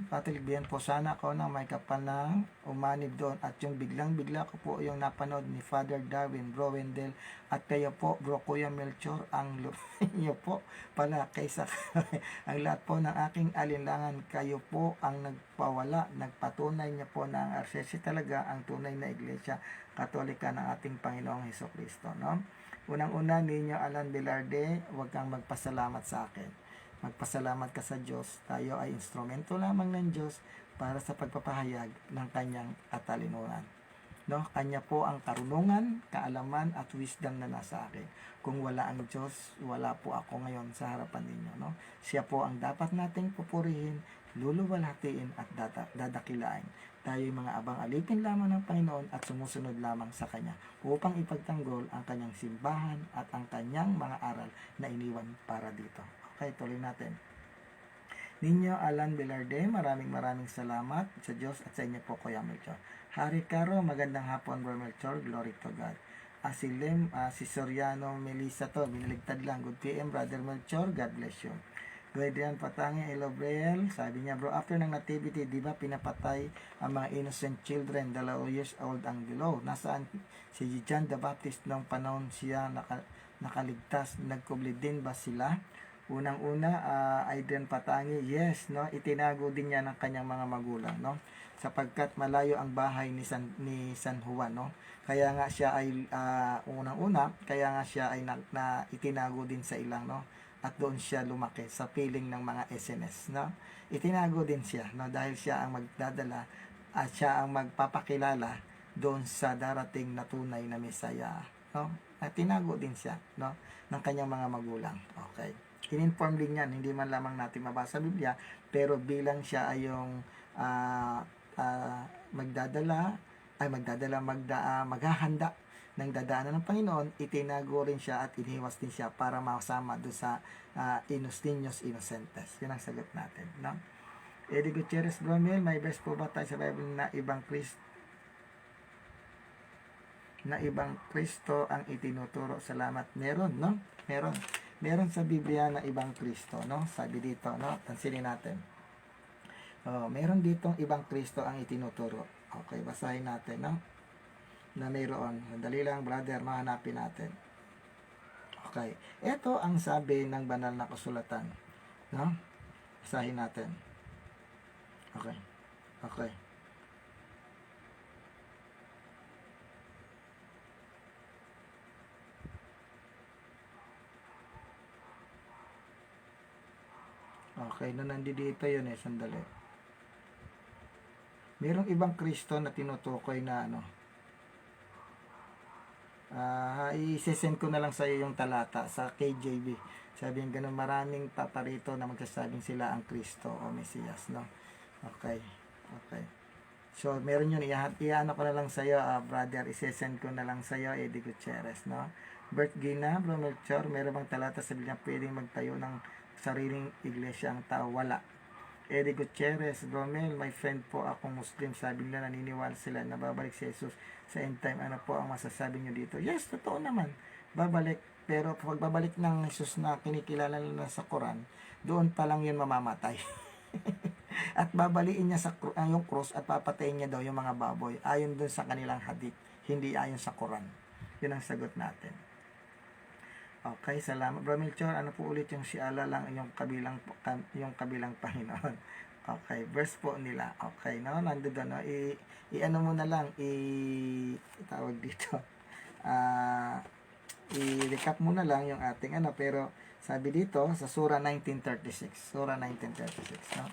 Patiligbihan po sana ako na may kapal na umanib doon, at yung biglang-bigla ko po yung napanood ni Father Darwin, Bro Wendell, at kayo po, Bro Kuya Melchor, ang nyo po pala kaysa ang lahat po ng aking alinlangan. Kayo po ang nagpawala, nagpatunay niya po na ang RCC talaga ang tunay na Iglesia Katolika ng ating Panginoong Hesukristo, no? Unang-una, ninyo Alan Velarde, huwag kang magpasalamat sa akin. Magpasalamat ka sa Diyos. Tayo ay instrumento lamang ng Diyos para sa pagpapahayag ng kanyang katalinuhan. No? Kanya po ang karunungan, kaalaman at wisdom na nasa akin. Kung wala ang Diyos, wala po ako ngayon sa harapan ninyo. No? Siya po ang dapat nating pupurihin, luluwalhatiin at dadakilain. Tayo'y mga abang alipin lamang ng Panginoon at sumusunod lamang sa Kanya upang ipagtanggol ang Kanyang simbahan at ang Kanyang mga aral na iniwan para dito. Okay, tuloy natin. Ninyo Alan Velarde, maraming salamat sa Diyos at sa inyo po, Kuya Melchor. Hari Caro, magandang hapon, Bro Melchor, glory to God. Si Soriano Melissa to, biniligtad lang. Good PM, Brother Melchor, God bless you. Guardian Patangi, Elo Breel, sabi niya, bro, after ng nativity, di ba pinapatay ang mga innocent children, 2 years old ang below. Nasaan si John the Baptist nung panahon siya nakaligtas? Nagkubli din ba sila? Unang-una, Aiden Patangi, yes, no, itinago din niya ng kanyang mga magulang, no, sapagkat malayo ang bahay ni San Juan, no, kaya nga siya ay unang-una, kaya nga siya ay itinago din sa ilang, no, at doon siya lumaki sa piling ng mga SNS, no, itinago din siya, no, dahil siya ang magdadala at siya ang magpapakilala doon sa darating na tunay na Mesaya, no, at tinago din siya, no, ng kanyang mga magulang. Okay, in-inform din yan, hindi man lamang natin mabasa Biblia, pero bilang siya ay yung maghahanda ng dadaanan ng Panginoon, itinago rin siya at iniwas din siya para masama doon sa Niños Innocentes. Yun ang sagot natin, no? Eddie Gutierrez Bromel, may verse po ba tayo sa Bible na ibang Kristo ang itinuturo? Salamat. Meron, no? Meron sa Biblia na ibang Kristo, no? Sabi dito, no? Pansinin natin. Meron ditong ibang Kristo ang itinuturo. Okay, basahin natin, no? Na mayroon. Dali lang, brother, mahanapin natin. Okay. Ito ang sabi ng banal na kasulatan, no? Basahin natin. Okay. Okay. Okay, nandito yun sandali. Merong ibang Kristo na tinutukoy na i-send ko na lang sa iyo yung talata sa KJV. Sabi yung ganun, maraming paparito na magsasabing sila ang Kristo o Mesiyas, no? Okay. So, meron yun, iano ko na lang sa iyo, brother, i-send ko na lang sa iyo, Eddie Gutierrez, no? Bert Gina, Bro Melchor, meron bang talata sa Biblia pwedeng magtayo ng sariling iglesia ang tao? Wala. Eddie Gutierrez, Bromel, my friend po akong Muslim, sabi nila naniniwala sila na babalik si Jesus sa end time. Ano po ang masasabi nyo dito? Yes, totoo naman, babalik, pero pag babalik ng Jesus na kinikilala nila sa Quran, doon pa lang yun mamamatay. At babaliin niya yung cross at papatayin niya daw yung mga baboy ayon doon sa kanilang hadith, hindi ayon sa Quran. Yun ang sagot natin. Okay, salamat. Bro Melchor, ano po ulit yung si Allah lang yung kabilang Panginoon? Okay, verse po nila. Okay, no? Nandoon, no? I-ano mo na lang, tawag dito. I-recap mo na lang yung ating pero sabi dito sa Surah 1936. Surah 1936, no?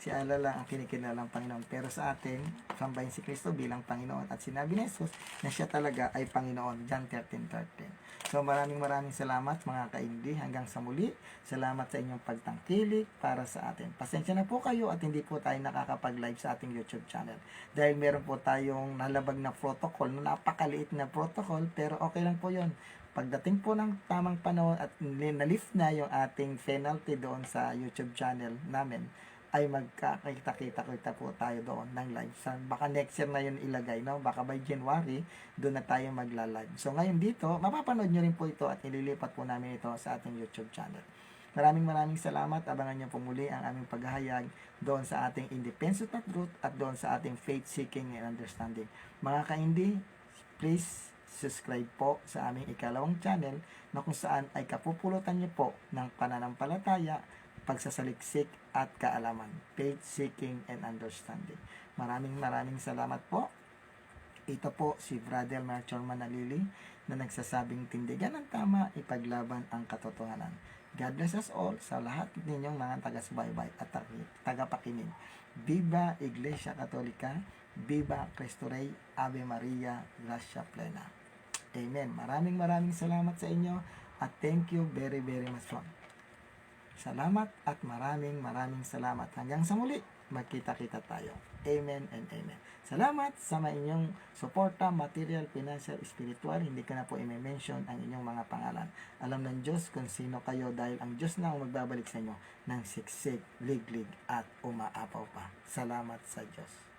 Si Allah lang ang kinikilalang Panginoon. Pero sa atin, sambahin si Kristo bilang Panginoon. At sinabi ni Jesus na siya talaga ay Panginoon. John 13:13. So maraming salamat mga kaindi. Hanggang sa muli. Salamat sa inyong pagtangkilik para sa atin. Pasensya na po kayo at hindi po tayo nakakapag-live sa ating YouTube channel. Dahil meron po tayong nalabag na protocol, napakaliit na protocol, pero okay lang po yun. Pagdating po ng tamang panahon at na-lift na yung ating penalty doon sa YouTube channel namin, ay magkakita-kita po tayo doon ng live. Baka next year na yun ilagay, no? Baka by January, doon na tayo magla-live. So ngayon dito, mapapanood nyo rin po ito at ililipat po namin ito sa ating YouTube channel. Maraming salamat. Abangan nyo po muli ang aming paghahayag doon sa ating Independence of Truth at doon sa ating Faith Seeking and Understanding. Mga kaindi, please subscribe po sa aming ikalawang channel na kung saan ay kapupulutan nyo po ng pananampalataya, pagsasaliksik at kaalaman. Faith Seeking and Understanding. Maraming salamat po. Ito po si Brother Melchor Manalili na nagsasabing tindigan ng tama, ipaglaban ang katotohanan. God bless us all sa lahat ninyong mga taga-subaybay at tagapakinig. Viva Iglesia Katolika, Viva Cristo Rey, Ave Maria, Gracia Plena. Amen. Maraming salamat sa inyo at thank you very much. Salamat at maraming salamat. Hanggang sa muli, magkita-kita tayo. Amen and amen. Salamat sa inyong suporta, material, financial, spiritual. Hindi ko na po i-mention ang inyong mga pangalan. Alam ng Diyos kung sino kayo dahil ang Diyos na ang magbabalik sa inyo ng siksik, liglig at umaapaw pa. Salamat sa Diyos.